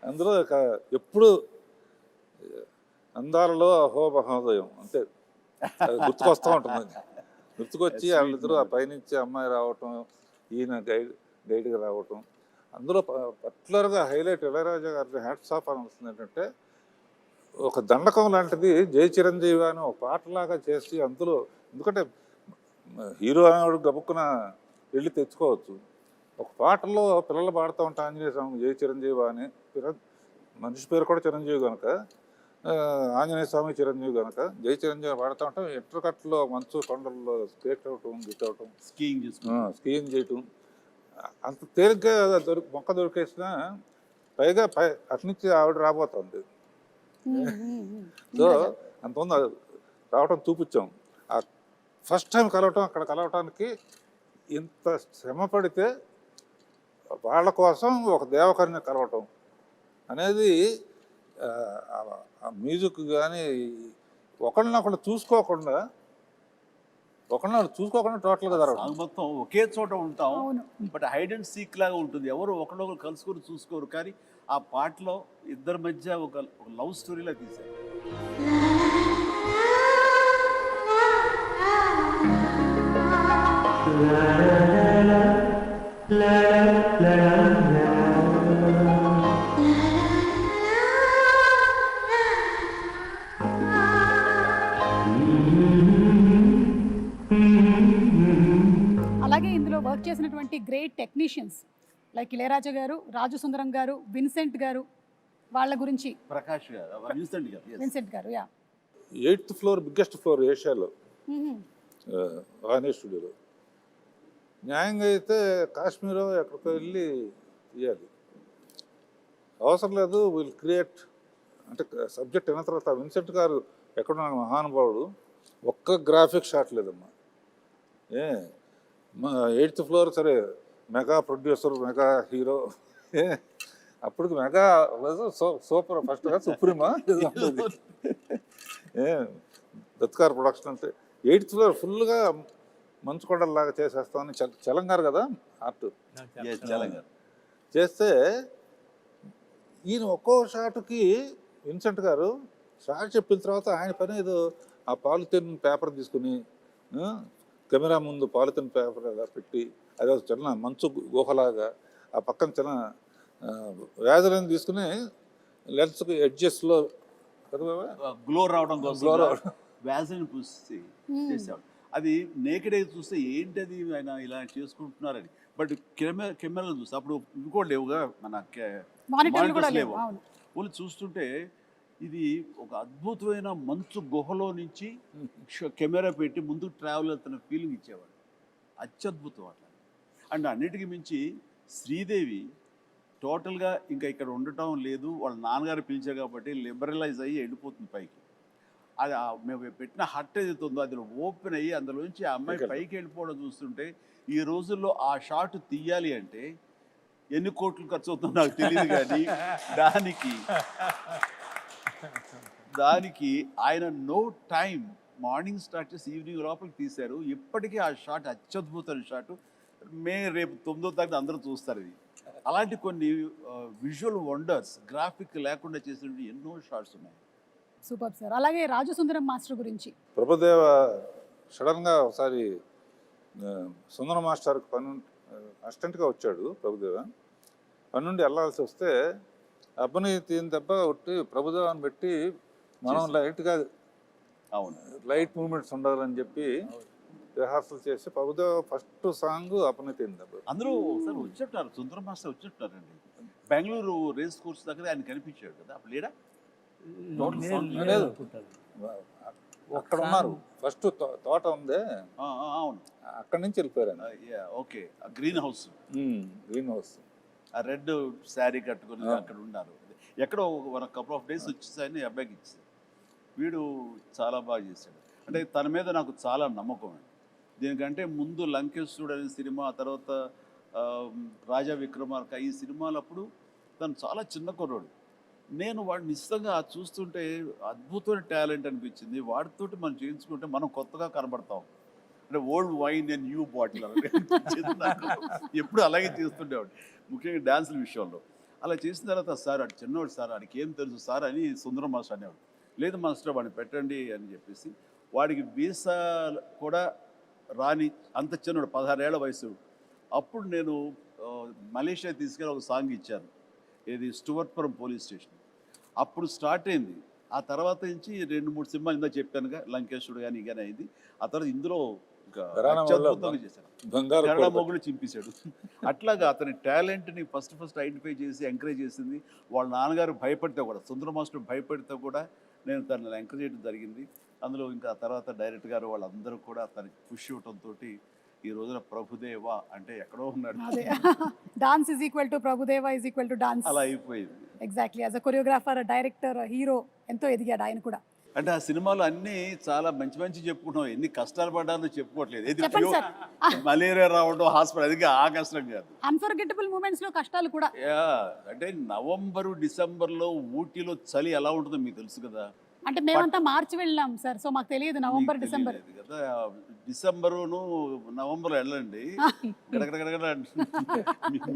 అందులో ఎప్పుడు అందాలలో అహో మహోదయం అంతే గుర్తుకొస్తూ ఉంటుంది. గుర్తుకొచ్చి వాళ్ళిద్దరూ ఆ పైనుంచి అమ్మాయి రావటం, ఈయన గైడ్గా రావటం. అందులో పర్టికులర్గా హైలైట్ ఇళయరాజా గారి హ్యాట్స్ ఆఫ్ అని వస్తుంది ఏంటంటే, ఒక దండకం లాంటిది జై చిరంజీవి అని ఒక పాటలాగా చేసి అందులో, ఎందుకంటే హీరో అనేవాడు గబుక్కున వెళ్ళి తెచ్చుకోవచ్చు. ఒక పాటలో పిల్లలు పాడుతూ ఉంటాం ఆంజనేయ స్వామి జై చిరంజీవి అని, మనిషి పేరు కూడా చిరంజీవి కనుక, ఆంజనేయ స్వామి చిరంజీవి కనుక జై చిరంజీవి పాడుతూ ఉంటాం. ఎట్రకట్లో మంచు కొండల్లో స్కేట్ అవటం, గిట్ అవటం, స్కీయింగ్ చేయటం, అంత తేలిగ్గా మొక్క దొరికేసిన, పైగా అట్నుంచి ఆవిడ రాబోతుంది. సో అంతమంది రావటం చూపించాం. ఫస్ట్ టైం కలవటం, అక్కడ కలవటానికి ఇంత శ్రమ పడితే వాళ్ళ కోసం ఒక దేవకరిని కలవటం అనేది ఆ మ్యూజిక్ కానీ ఒకళ్ళనొకళ్ళు చూసుకోకుండా టోటల్గా జరగడం. సాంగ్ మొత్తం ఒకే చోట ఉంటాం, అవును. బట్ హైడ్ అండ్ సీక్ లాగా ఉంటుంది. ఎవరు ఒకళ్ళొకరు కలుసుకొని చూసుకోరు, కానీ ఆ పాటలో ఇద్దరి మధ్య ఒక లవ్ స్టోరీలా తీశారు. అలాగే ఇందులో వర్క్ చేసినటువంటి గ్రేట్ టెక్నీషియన్స్ లైక్ ఇళయరాజా గారు, రాజు సుందరం గారు, విన్సెంట్ గారు, వాళ్ళ గురించి. ప్రకాష్ గారు, Vincent garu, yes. Vincent garu, yeah. 8th floor biggest floor ఏషియాలో వాణి స్టూడియోలో. న్యాయంగా అయితే కాశ్మీరో ఎక్కడికో వెళ్ళి తీయాలి, అవసరం లేదు, విల్ క్రియేట్ అంటే సబ్జెక్ట్ అయిన తర్వాత విన్సెంట్ గారు ఎక్కడున్న మహానుభావుడు, ఒక్క గ్రాఫిక్ షాట్ లేదమ్మా. 8th ఫ్లోర్ సరే, మెగా ప్రొడ్యూసర్, మెగా హీరో, అప్పటికి మెగా సూపర్ ఫస్ట్ సుప్రీమా దత్కార్ ప్రొడక్షన్ అంటే 8th ఫ్లోర్ ఫుల్గా మంచుకొండలాగా చేసేస్తామని చలంగారు కదా ఆర్ట్ Yes, తెలంగాణ. చేస్తే ఈయన ఒక్కో షాటుకి విన్సెంట్ గారు షాట్ చెప్పిన తర్వాత ఆయన పని ఏదో ఆ పాలిథిన్ పేపర్ తీసుకుని కెమెరా ముందు పాలిథిన్ పేపర్ అలా పెట్టి అదే చిన్న మంచు గుహలాగా ఆ పక్కన చిన్న వ్యాజలను తీసుకుని లెన్స్కి ఎడ్జెస్లో గ్లో రావడం Glow కోసం రావడం. వ్యాజిన్ పూసి చేసేవాడు. అది నేకెడ్ అయితే చూస్తే ఏంటది ఆయన ఇలా చేసుకుంటున్నారని, బట్ కెమెరాలు చూస్తే అప్పుడు ఇంకోటి లేవుగా, మన మానిటర్లు కూడా monitors లేవు, లేవు. అవును. వాళ్ళు చూస్తుంటే ఇది ఒక అద్భుతమైన మంచు గుహలో నుంచి కెమెరా పెట్టి ముందుకు ట్రావెల్ అవుతున్న ఫీలింగ్ ఇచ్చేవాడు. అత్యద్భుతం అట్లా. అండ్ అన్నిటికీ మించి శ్రీదేవి టోటల్గా ఇంకా ఇక్కడ ఉండటం లేదు, వాళ్ళ నాన్నగారు పిలిచారు కాబట్టి లిబరలైజ్ అయ్యి వెళ్ళిపోతుంది పైకి. అది మేము పెట్టిన హట్ ఏదైతే ఉందో అది ఓపెన్ అయ్యి అందులోంచి ఆ అమ్మాయి పైకి వెళ్ళిపోవడం చూస్తుంటే, ఈ రోజుల్లో ఆ షాట్ తీయాలి అంటే ఎన్ని కోట్లు ఖర్చు అవుతుందో నాకు తెలియదు, కానీ దానికి ఆయన నో టైం, మార్నింగ్ స్టార్ట్ చేసి ఈవినింగ్ లోపలికి తీశారు. ఇప్పటికీ ఆ షాట్ అత్యద్భుతమైన షాట్. రేపు 9వ తారీఖు అందరూ చూస్తారు ఇది. అలాంటి కొన్ని విజువల్ వండర్స్, గ్రాఫిక్ లేకుండా చేసిన ఎన్నో షాట్స్ ఉన్నాయి. Super sir. అలాగే రాజు సుందరం మాస్టర్ గురించి. ప్రభుదేవ సడన్గా ఒకసారి సుందర మాస్టర్కి అసిస్టెంట్గా వచ్చాడు ప్రభుదేవ. పని నుండి వెళ్ళాల్సి వస్తే అబ్బని తీని దెబ్బ కొట్టి ప్రభుదేవాన్ని పెట్టి మనం లైట్గా లైట్ మూమెంట్స్ ఉండాలని చెప్పి రిహార్సల్ చేసి ప్రభుదేవ ఫస్ట్ సాంగ్ అప్పని తీని దెబ్బ. అందరూ ఒకసారి వచ్చేట్టున్నారు, సుందర మాస్టర్ వచ్చేట్టున్నారండి. బెంగళూరు రేస్ కోర్స్ దగ్గర ఆయన కనిపించాడు కదా, అప్పుడు లేడా? లేదు, అక్కడ ఉన్నారు. ఫస్ట్ తోట ఉంది, అవును, అక్కడి నుంచి వెళ్ళిపోయారు. Okay, green house, green house, ఆ రెడ్ శారీ కట్టుకుని అక్కడ ఉన్నారు. ఎక్కడో ఒక కపుల్ ఆఫ్ డేస్ వచ్చేసాయని అబ్బాయికి ఇచ్చేసాడు. వీడు చాలా బాగా చేశాడు. అంటే తన మీద నాకు చాలా నమ్మకం అండి. దీనికంటే ముందు లంకేశ్వరుడు అనే సినిమా, ఆ తర్వాత రాజా విక్రమార్క, ఈ సినిమాలప్పుడు తను చాలా చిన్న కుర్రోడు. నేను వాడిని నిశ్చితంగా చూస్తుంటే అద్భుతమైన టాలెంట్ అనిపించింది. వాడితోటి మనం చేయించుకుంటే మనం కొత్తగా కనబడతాం. అంటే old wine and new bottle అనిపించింది నాకు. ఎప్పుడు అలాగే చేస్తుండేవాడు, ముఖ్యంగా డ్యాన్సుల విషయంలో. అలా చేసిన తర్వాత సార్ అటు చిన్నవాడు సార్, వాడికి ఏం తెలుసు సార్ అని సుందరం మాస్టర్ అనేవాడు. లేదు మాస్టర్ వాడిని పెట్టండి అని చెప్పేసి, వాడికి వీసా కూడా రాని అంత చిన్నవాడు, 16 ఏళ్ల వయసు. అప్పుడు నేను మలేషియా తీసుకెళ్ళి ఒక సాంగ్ ఇచ్చాను, ఇది స్టువర్ట్పురం పోలీస్ స్టేషన్. అప్పుడు స్టార్ట్ అయింది. ఆ తర్వాత నుంచి 2-3 సినిమాలు ఇందా చెప్పానుగా, లంకేశ్వరుడు కానీ కానీ అయింది. ఆ తర్వాత ఇందులో ఇంకా అత్యద్భుతంగా చేశాడు, కన్నడ మొగుడు చింపేశాడు. అట్లాగా అతని టాలెంట్ని ఫస్ట్ ఐడెంటిఫై చేసి ఎంకరేజ్ చేసింది వాళ్ళ నాన్నగారు. భయపడితే కూడా, సుందర మాస్టర్ భయపడితే కూడా నేను తనని ఎంకరేజ్ చేయడం జరిగింది. అందులో ఇంకా తర్వాత డైరెక్టర్ గారు వాళ్ళందరూ కూడా తనకి పుష్ ఇవ్వడంతో ఈ రోజున ప్రభుదేవ అంటే ఎక్కడో ఉన్నాడు. Dance is equal to Prabhudeva is equal to dance, అలా అయిపోయింది. Exactly. As a choreographer, director, hero ఎంతో ఎదిగాడు ఆయన కూడా. అంటే ఆ సినిమాలో అన్నీ చాలా మంచి మంచి చెప్పుకుంటాం, ఎన్ని కష్టాలు పడ్డానో చెప్పుకోవట్లేదు. ఇది చెప్పండి సార్. మలేరియా రావడం హాస్పిటల్, అది ఆ కష్టం కాదు. అన్ఫర్గెటబుల్ మూమెంట్స్ లో కష్టాలు కూడా. యా, అంటే నవంబరు డిసెంబర్లో ఊటీలో చలి ఎలా ఉంటుందో మీకు తెలుసు కదా. అంటే మేమంతా మార్చి వెళ్ళాం సార్, సో మాకు తెలియదు నవంబర్ మీకు డిసెంబర్. తెలియలేదు కదా. డిసెంబరును నవంబర్ వెళ్ళండి, గడగడగడగడ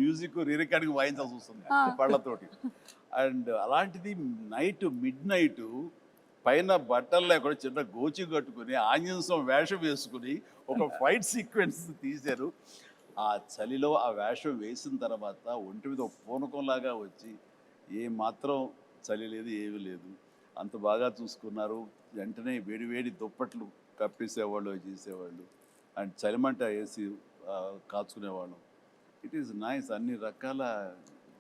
మ్యూజిక్ రికార్డింగ్ వాయించాల్సి వస్తుంది పళ్ళతోటి. అండ్ అలాంటిది నైట్ మిడ్ నైట్ పైన బట్టలు లేకుండా చిన్న గోచి కట్టుకుని ఆంజనేయం వేషం వేసుకుని ఒక ఫైట్ సీక్వెన్స్ తీశారు. ఆ చలిలో ఆ వేషం వేసిన తర్వాత ఒంటి మీద ఒక పూనకంలాగా వచ్చి ఏ మాత్రం చలి లేదు, ఏమీ లేదు, అంత బాగా చూసుకున్నారు. వెంటనే వేడి వేడి దుప్పట్లు కప్పేసేవాళ్ళు, చేసేవాళ్ళు. అండ్ చలిమంట వేసి కాచుకునేవాళ్ళం. It is nice. అన్ని రకాల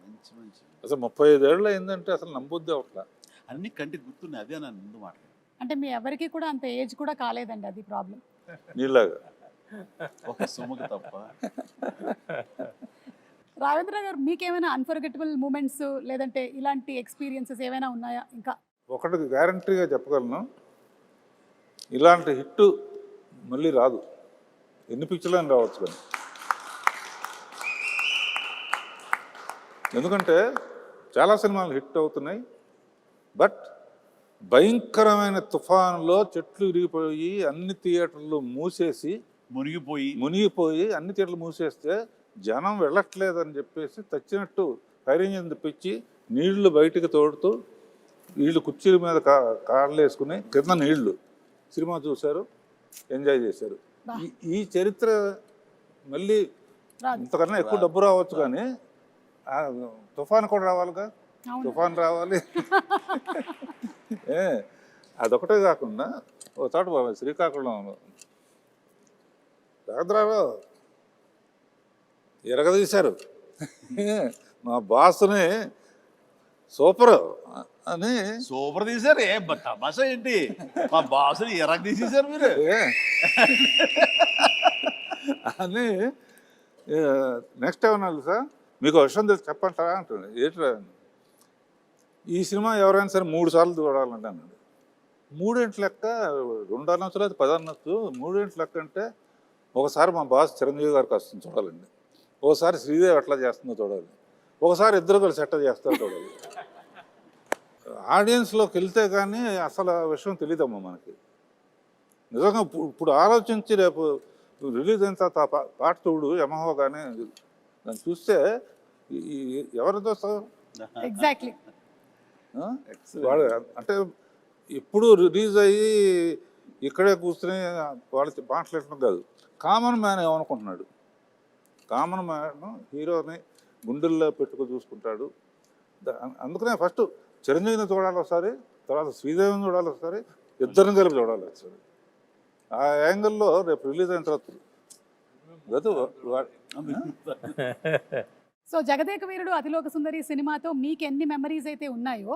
మంచి మంచి అసలు 35 ఏళ్ళు అయిందంటే అసలు నమ్మొద్దే అట్లా. అన్ని కంటికి గుర్తున్నాయి. అదే నా ముందు మాట్లాడు. అంటే మీ ఎవరికి కూడా అంత ఏజ్ కూడా కాలేదండి, అది ప్రాబ్లం. నీలాగా ఒక సుమకు తప్ప. రావేంద్ర గారు, మీకేమైనా అన్ఫర్గెటబుల్ మూమెంట్స్ లేదంటే ఇలాంటి ఎక్స్పీరియన్సెస్ ఏమైనా ఉన్నాయా? ఇంకా ఒకటి గ్యారంటీగా చెప్పగలను, ఇలాంటి హిట్ మళ్ళీ రాదు. ఎన్ని పిక్చర్లని రావచ్చు కానీ. ఎందుకంటే చాలా సినిమాలు హిట్ అవుతున్నాయి, బట్ భయంకరమైన తుఫానులో చెట్లు విరిగిపోయి అన్ని థియేటర్లు మునిగిపోయి అన్ని థియేటర్లు మూసేస్తే జనం వెళ్ళట్లేదని చెప్పేసి తెచ్చినట్టు ఫైర్ ఇంజిన్ తెప్పించి నీళ్లు బయటికి తోడుతూ వీళ్ళు కుర్చీల మీద కాళ్ళు వేసుకుని కింద నీళ్లు సినిమా చూశారు, ఎంజాయ్ చేశారు. ఈ చరిత్ర మళ్ళీ ఇంతకన్నా ఎక్కువ డబ్బు రావచ్చు కానీ తుఫాన్ కూడా రావాలిగా. తుఫాన్ రావాలి. అదొకటే కాకుండా ఓ చోట శ్రీకాకుళం రాఘద్రావు ఎరగదీశారు. మా బాస్ని సూపర్ అని సూపర్ తీశారు. ఏ తమాషా ఏంటి, మా బాసుని ఎరగ తీసేశారు మీరు అని. నెక్స్ట్ ఏమన్నా సార్ మీకు విషయం తెలిసి చెప్పంటారా అంటుంది. ఏంట్రా, ఈ సినిమా ఎవరైనా సరే 3 సార్లు చూడాలంటే అన్నాడు. 3 లెక్క 2 అనొచ్చు లేదు 10 అనొచ్చు. 3 లెక్క అంటే ఒకసారి మా బాస్ చిరంజీవి గారికి వస్తుంది చూడాలండి, ఒకసారి శ్రీదేవి ఎట్లా చేస్తుందో చూడాలి, ఒకసారి ఇద్దరు కలిసి ఎట్లా చేస్తారో చూడాలి. ఆడియన్స్లోకి వెళ్తే కానీ అసలు విషయం తెలియదమ్మా మనకి. నిజంగా ఇప్పుడు ఆలోచించి రేపు రిలీజ్ అయిన తర్వాత పాట చూడు యమహో కానీ దాన్ని చూస్తే ఎవరితో ఎగ్జాక్ట్లీ వాడు అంటే ఇప్పుడు రిలీజ్ అయ్యి ఇక్కడే కూర్చుని వాళ్ళు మాట్లాడటం కాదు, కామన్ మ్యాన్ ఏమనుకుంటున్నాడు. కామన్ మ్యాన్ హీరోని గుండెల్లో పెట్టుకు చూసుకుంటాడు. అందుకనే ఫస్ట్ చిరంజీవిని చూడాలి ఒకసారి, తర్వాత శ్రీదేవిని చూడాలి ఒకసారి, ఇద్దరిని కలిపి చూడాలి ఒకసారి. ఆ యాంగిల్లో రేపు రిలీజ్ అయిన తర్వాత సో జగదేక వీరుడు అతిలోక సుందరి సినిమాతో మీకు ఎన్ని మెమరీస్ అయితే ఉన్నాయో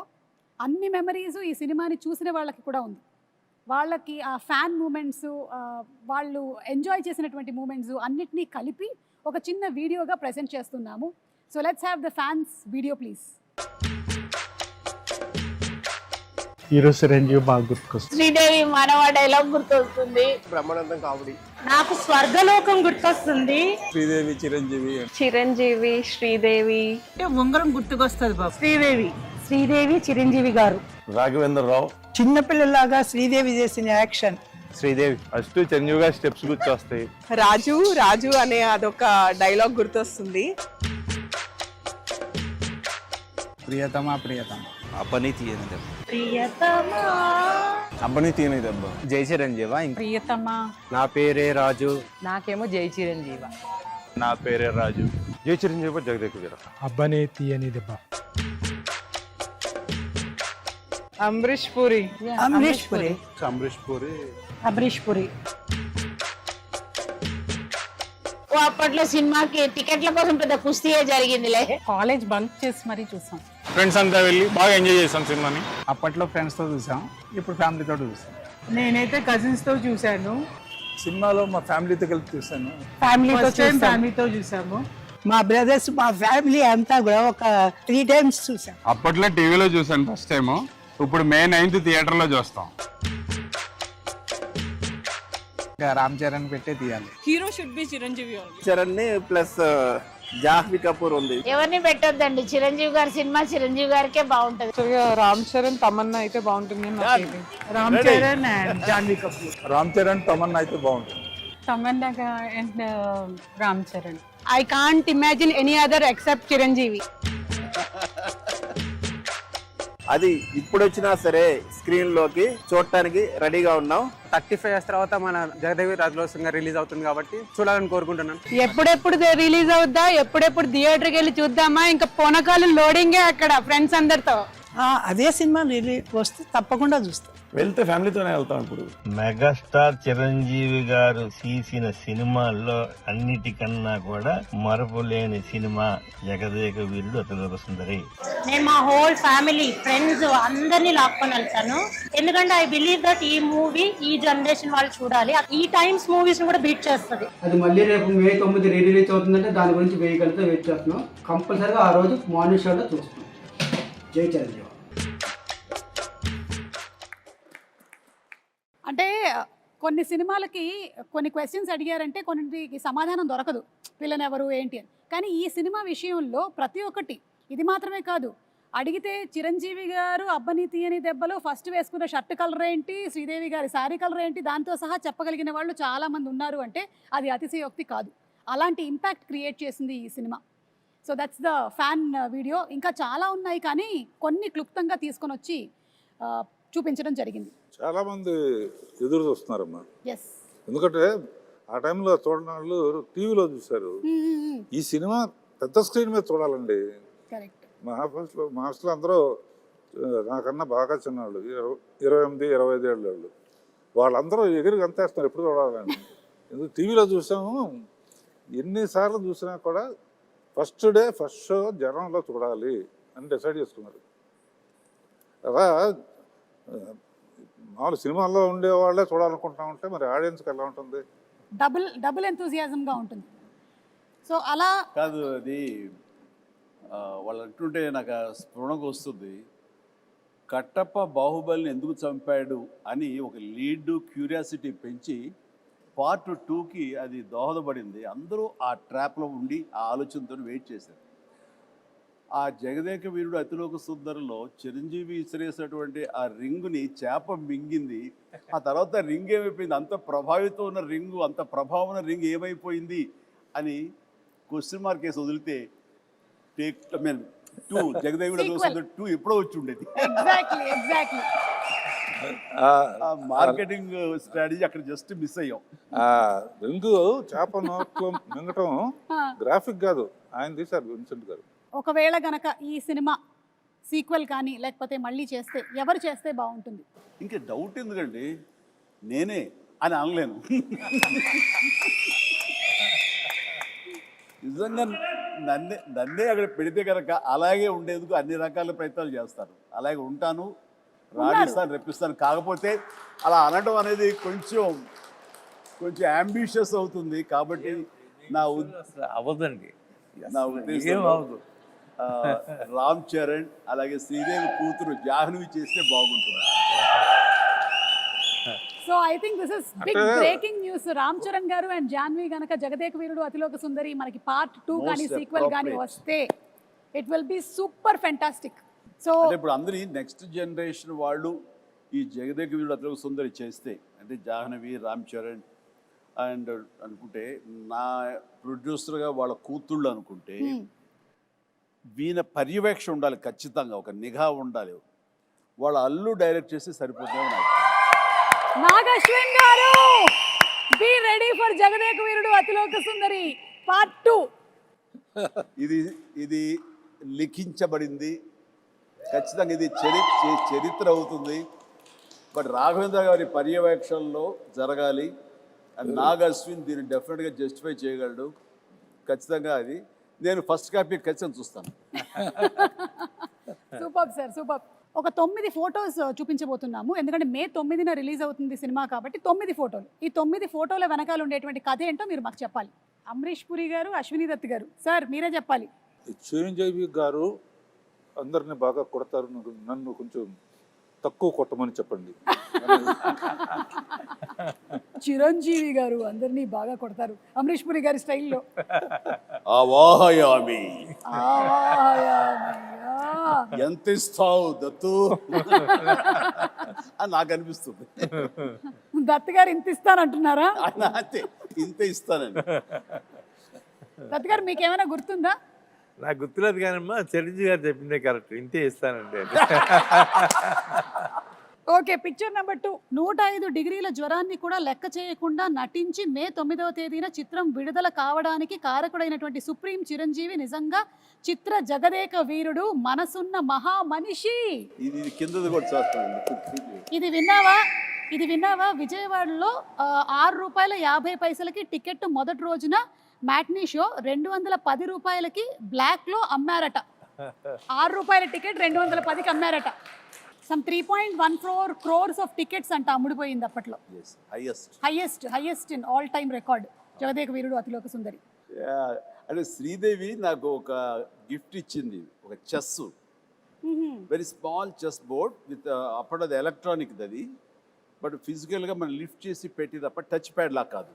అన్ని మెమరీస్ ఈ సినిమాని చూసిన వాళ్ళకి కూడా ఉంది. వాళ్ళకి ఆ ఫ్యాన్ మూమెంట్స్, వాళ్ళు ఎంజాయ్ చేసినటువంటి మూమెంట్స్ అన్నిటినీ కలిపి ఒక చిన్న వీడియోగా ప్రెజెంట్ చేస్తున్నాము. So let's have the fans video please. Hero Chiranjeevi బాగా గుర్తుకొస్తుంది. శ్రీదేవి మానవ డైలాగ్ గుర్తొస్తుంది. బ్రహ్మానందం కామెడీ. నాకు స్వర్గలోకం గుర్తొస్తుంది. శ్రీదేవి చిరంజీవి చిరంజీవి శ్రీదేవి ఉంగరం గుర్తుకొస్తుంది బాబు. శ్రీదేవి చిరంజీవి గారు. రాఘవేంద్రరావు చిన్నపిల్లలాగా శ్రీదేవి చేసిన యాక్షన్. శ్రీదేవి ఫస్ట్ చిరంజీవి గారి స్టెప్స్ గుర్తొస్తాయి. రాజు అనే అదొక డైలాగ్ గుర్తొస్తుంది. ప్రియతమా అబ్బని తీయని దెబ్బ. జై చిరంజీవా. ప్రియతమా. నా పేరే రాజు. నాకేమో జై చిరంజీవ. నా పేరే రాజు. జై చిరంజీవి జగదేక వీర. అబ్బని తీయని దెబ్బ. అమరీష్ పూరి. అప్పట్లో సినిమాకి టికెట్ల కోసం పెద్ద కుస్తీయే జరిగిందిలే. కాలేజ్ బంక్ చేసి మరీ చూసాం. ఫ్రెండ్స్ అంతా వెళ్ళి బాగా ఎంజాయ్ చేసాం సినిమాని. అప్పట్లో ఫ్రెండ్స్ తో చూసాం, ఇప్పుడు ఫ్యామిలీతో చూసాం. నేనైతే కజిన్స్ తో చూసాను. సినిమాలో మా ఫ్యామిలీతో కలిపి చూసాను. ఫ్యామిలీతో చూసాము. మా బ్రదర్స్ మా ఫ్యామిలీ అంతా కూడా ఒక 3 times చూసాం. అప్పట్లో టీవీలో చూసాను ఫస్ట్ టైం, ఇప్పుడు మే 9th థియేటర్లో చూస్తాం. రామ్ చరణ్ పెట్టే తీయాలి. Hero should be Chiranjeevi. Charan plus Jahnavi Kapoor ఉంది. ఎవరిని పెట్టొద్దండి, చిరంజీవి గారి సినిమా చిరంజీవి గారికే బాగుంటది. రామ్ చరణ్ తమన్నా అయితే బాగుంటుంది. రామ్ చరణ్ అండ్ జాన్వీ కపూర్. రామ్ చరణ్ తమన్నా అయితే బాగుంటుంది. Tamannaah and Ram Charan. I can't imagine any other except Chiranjeevi. అది ఇప్పుడు వచ్చినా సరే స్క్రీన్ లోకి చూడటానికి రెడీగా ఉన్నాం. 35 years తర్వాత మన జగదేవి రాజులోసంగా రిలీజ్ అవుతుంది కాబట్టి చూడాలని కోరుకుంటున్నాను. ఎప్పుడెప్పుడు రిలీజ్ అవుద్దా, ఎప్పుడెప్పుడు థియేటర్కి వెళ్ళి చూద్దామా, ఇంకా పోనకాలం లోడింగే అక్కడ ఫ్రెండ్స్ అందరితో. అదే సినిమా వస్తే తప్పకుండా చూస్తాం. వెళ్తే ఫ్యామిలీతోనే వెళ్తాం. ఇప్పుడు మెగాస్టార్ చిరంజీవి గారు తీసిన సినిమాల్లో అన్నిటికన్నా కూడా మరపులేని సినిమా జగదేక వీరుడు అతిలోక సుందరి. నేను మా హోల్ ఫ్యామిలీ ఫ్రెండ్స్ అందరినీ లాక్కొని వెళ్తాను. ఎందుకంటే ఐ బిలీవ్ దట్ ఈ మూవీ ఈ జనరేషన్ వాళ్ళు చూడాలి. ఈ టైమ్స్ మూవీస్ కూడా బీట్ చేస్తుంది. అది మళ్ళీ రేపు May 9 రిలీజ్ అవుతుందంటే దాని గురించి వేయగలిగితే వెయిట్ చేస్తున్నాం. కంపల్సరీగా ఆ రోజు మార్నింగ్ షోలో చూస్తున్నాం. జై చిరంజీవి. అంటే కొన్ని సినిమాలకి కొన్ని క్వశ్చన్స్ అడిగారంటే కొన్నిటికి సమాధానం దొరకదు, విలన్ ఎవరు ఏంటి అని. కానీ ఈ సినిమా విషయంలో ప్రతి ఒక్కటి, ఇది మాత్రమే కాదు, అడిగితే చిరంజీవి గారు అబ్బని తీయని దెబ్బలో ఫస్ట్ వేసుకున్న షర్ట్ కలర్ ఏంటి, శ్రీదేవి గారి శారీ కలర్ ఏంటి, దాంతో సహా చెప్పగలిగిన వాళ్ళు చాలామంది ఉన్నారు అంటే అది అతిశయోక్తి కాదు. అలాంటి ఇంపాక్ట్ క్రియేట్ చేసింది ఈ cinema. So that's the fan video. ఇంకా చాలా ఉన్నాయి కానీ కొన్ని క్లుప్తంగా తీసుకొని వచ్చి చూపించడం జరిగింది. చాలా మంది ఎదురు చూస్తున్నారమ్మా. ఎస్, ఎందుకంటే ఆ టైంలో చూడని వాళ్ళు టీవీలో చూశారు. ఈ సినిమా పెద్ద స్క్రీన్ మీద చూడాలండి. కరెక్ట్. మా హాస్టల్లో అందరూ నాకన్నా బాగా చిన్నవాళ్ళు, 28-25 ఏళ్ళ వాళ్ళు. వాళ్ళందరూ ఎగిరి గంతేస్తున్నారు ఎప్పుడు చూడాలని. ఎందుకు టీవీలో చూసాము, ఎన్నిసార్లు చూసినా కూడా ఫస్ట్ డే ఫస్ట్ షో జనంలో చూడాలి అని డిసైడ్ చేసుకున్నారు. అలా మామూలు సినిమాల్లో ఉండే వాళ్ళే చూడాలనుకుంటా ఉంటే మరి ఆడియన్స్కి ఎలా ఉంటుంది? డబుల్ ఎంతూజియాజంగా ఉంటుంది. సో అలా కాదు, అది వాళ్ళు అంటుంటే నాకు స్ఫురణకు వస్తుంది. కట్టప్ప బాహుబలిని ఎందుకు చంపాడు అని ఒక లీడ్ క్యూరియాసిటీ పెంచి పార్ట్ 2కి అది దోహదపడింది. అందరూ ఆ ట్రాప్లో ఉండి ఆ ఆలోచనతో వెయిట్ చేశారు. ఆ జగదేక వీరుడు అతిలోక సుందరిలో చిరంజీవి విసిరేసినటువంటి ఆ రింగుని చేప మింగింది. ఆ తర్వాత రింగ్ ఏమైపోయింది, అంత ప్రభావితం ఉన్న రింగు, అంత ప్రభావం ఉన్న రింగ్ ఏమైపోయింది అని క్వశ్చన్ మార్క్ వేసి వదిలితే టేక్ 2 జగదేవుడు అతిలోక సుందరి 2 ఎప్పుడో వచ్చి ఉండేది. ఎగ్జాక్ట్లీ మార్కెటింగ్ స్ట్రాటజీ అక్కడ జస్ట్ మిస్ అయ్యాం. రింగు చేప నోట్లో మింగటం గ్రాఫిక్ కాదు, ఆయన తీశారు విన్సెంట్ గారు. ఒకవేళ గనక ఈ సినిమా సీక్వెల్ కానీ లేకపోతే మళ్ళీ చేస్తే ఎవరు చేస్తే బాగుంటుంది? ఇంకా డౌట్ ఎందుకండి, నేనే అని అనలేను. నిజంగా నన్నే అక్కడ పెడితే కనుక అలాగే ఉండేందుకు అన్ని రకాల ప్రయత్నాలు చేస్తారు. అలాగే ఉంటాను, రాణిస్తాను, రెప్పిస్తాను. కాకపోతే అలా అనడం అనేది కొంచెం అంబిషియస్ అవుతుంది. కాబట్టి నా అవ్వదండి, నా ఉద్దేశం రామ్ చరణ్ అలాగే శ్రీదేవి కూతురు జాహ్నవి చేస్తే బాగుంటుంది. So I think this is big breaking news. Ram Charan గారు అండ్ జాహ్నవి గనక జగదేక వీరుడు అతిలోక సుందరి మనకి పార్ట్ 2 కానీ సీక్వెల్ కానీ వస్తే it will be super fantastic. So ఇప్పుడు అందరి నెక్స్ట్ జనరేషన్ వాళ్ళు ఈ జగదేక వీరుడు అతిలోక సుందరి చేస్తే, అంటే జాహ్నవి, రామ్ చరణ్ అండ్ అనుకుంటే నా ప్రొడ్యూసర్గా వాళ్ళ కూతుళ్ళు అనుకుంటే వీణ పర్యవేక్షణ ఉండాలి, ఖచ్చితంగా ఒక నిఘా ఉండాలి. వాళ్ళ అల్లు డైరెక్ట్ చేసి సరిపోతుందేమో నాకు. నాగశ్విన్ గారు, be ready for Jagadeka Veerudu Athiloka Sundari part 2. ఇది లిఖించబడింది, ఖచ్చితంగా ఇది చరిత్ర అవుతుంది. బట్ రాఘవేంద్ర గారి పర్యవేక్షణలో జరగాలి. అండ్ నాగ్ అశ్విన్ దీన్ని డెఫినెట్గా జస్టిఫై చేయగలడు. ఖచ్చితంగా అది నేను ఫస్ట్ కాపీ ఖచ్చితంగా చూస్తాను. Super sir, super. ఒక 9 ఫోటోస్ చూపించబోతున్నాము. ఎందుకంటే May 9న రిలీజ్ అవుతుంది సినిమా కాబట్టి 9 ఫోటోలు. ఈ 9 ఫోటోల వెనకాల ఉండేటువంటి కథ ఏంటో మీరు మాకు చెప్పాలి. అమరీష్ పురి గారు, అశ్విని దత్ గారు, సార్ మీరే చెప్పాలి. చిరంజీవి గారు అందరిని బాగా కొడతారు, నన్ను కొంచెం తక్కువ కొట్టమని చెప్పండి. చిరంజీవి గారు అందరినీ బాగా కొడతారు అమరీష్ పురి గారి స్టైల్లో. అవాహయామి ఆవాహయామయ్యా. ఎంత ఇస్తావు దత్తు అని నాకు అనిపిస్తుంది. దత్ గారు ఇంత ఇస్తానంటున్నారా? అంతే, ఇంత ఇస్తానండి. దత్ గారు మీకేమైనా గుర్తుందా? నాకు గుర్తులేదు కానమ్మా, చిరంజీవి గారు చెప్పిందే కరెక్ట్, ఇంతే ఇస్తానంటే. Okay, picture number 2. 105 డిగ్రీల జ్వరాన్ని కూడా లెక్క చేయకుండా నటించి మే 9వ తేదీన చిత్రం విడుదల కావడానికి కారకుడైనటువంటి సుప్రీం చిరంజీవి నిజంగా చిత్ర జగదేక వీరుడు, మనసున్న మహా మనిషి. ఇది కిందది కూడా చూస్తానండి. ఇది విన్నావా? విజయవాడలో ₹6.50 టికెట్ మొదటి రోజున మ్యాట్నీ షో 210 రూపాయలకి బ్లాక్ లో అమ్మారట. ₹6 టికెట్ 210కి అమ్మారట. సమ్ 3.14 crores ఆఫ్ టికెట్స్ అంట అమ్ముడిపోయింది అప్పట్లో. Highest in all time record Jagadeka Veerudu Athiloka Sundari. అంటే శ్రీదేవి నాకు ఒక గిఫ్ట్ ఇచ్చింది, ఒక chess, very small chess board with అప్పుడు అది ఎలక్ట్రానిక్ అది, బట్ ఫిజికల్గా మనం లిఫ్ట్ చేసి పెట్టి తప్ప టచ్ ప్యాడ్ లా కాదు.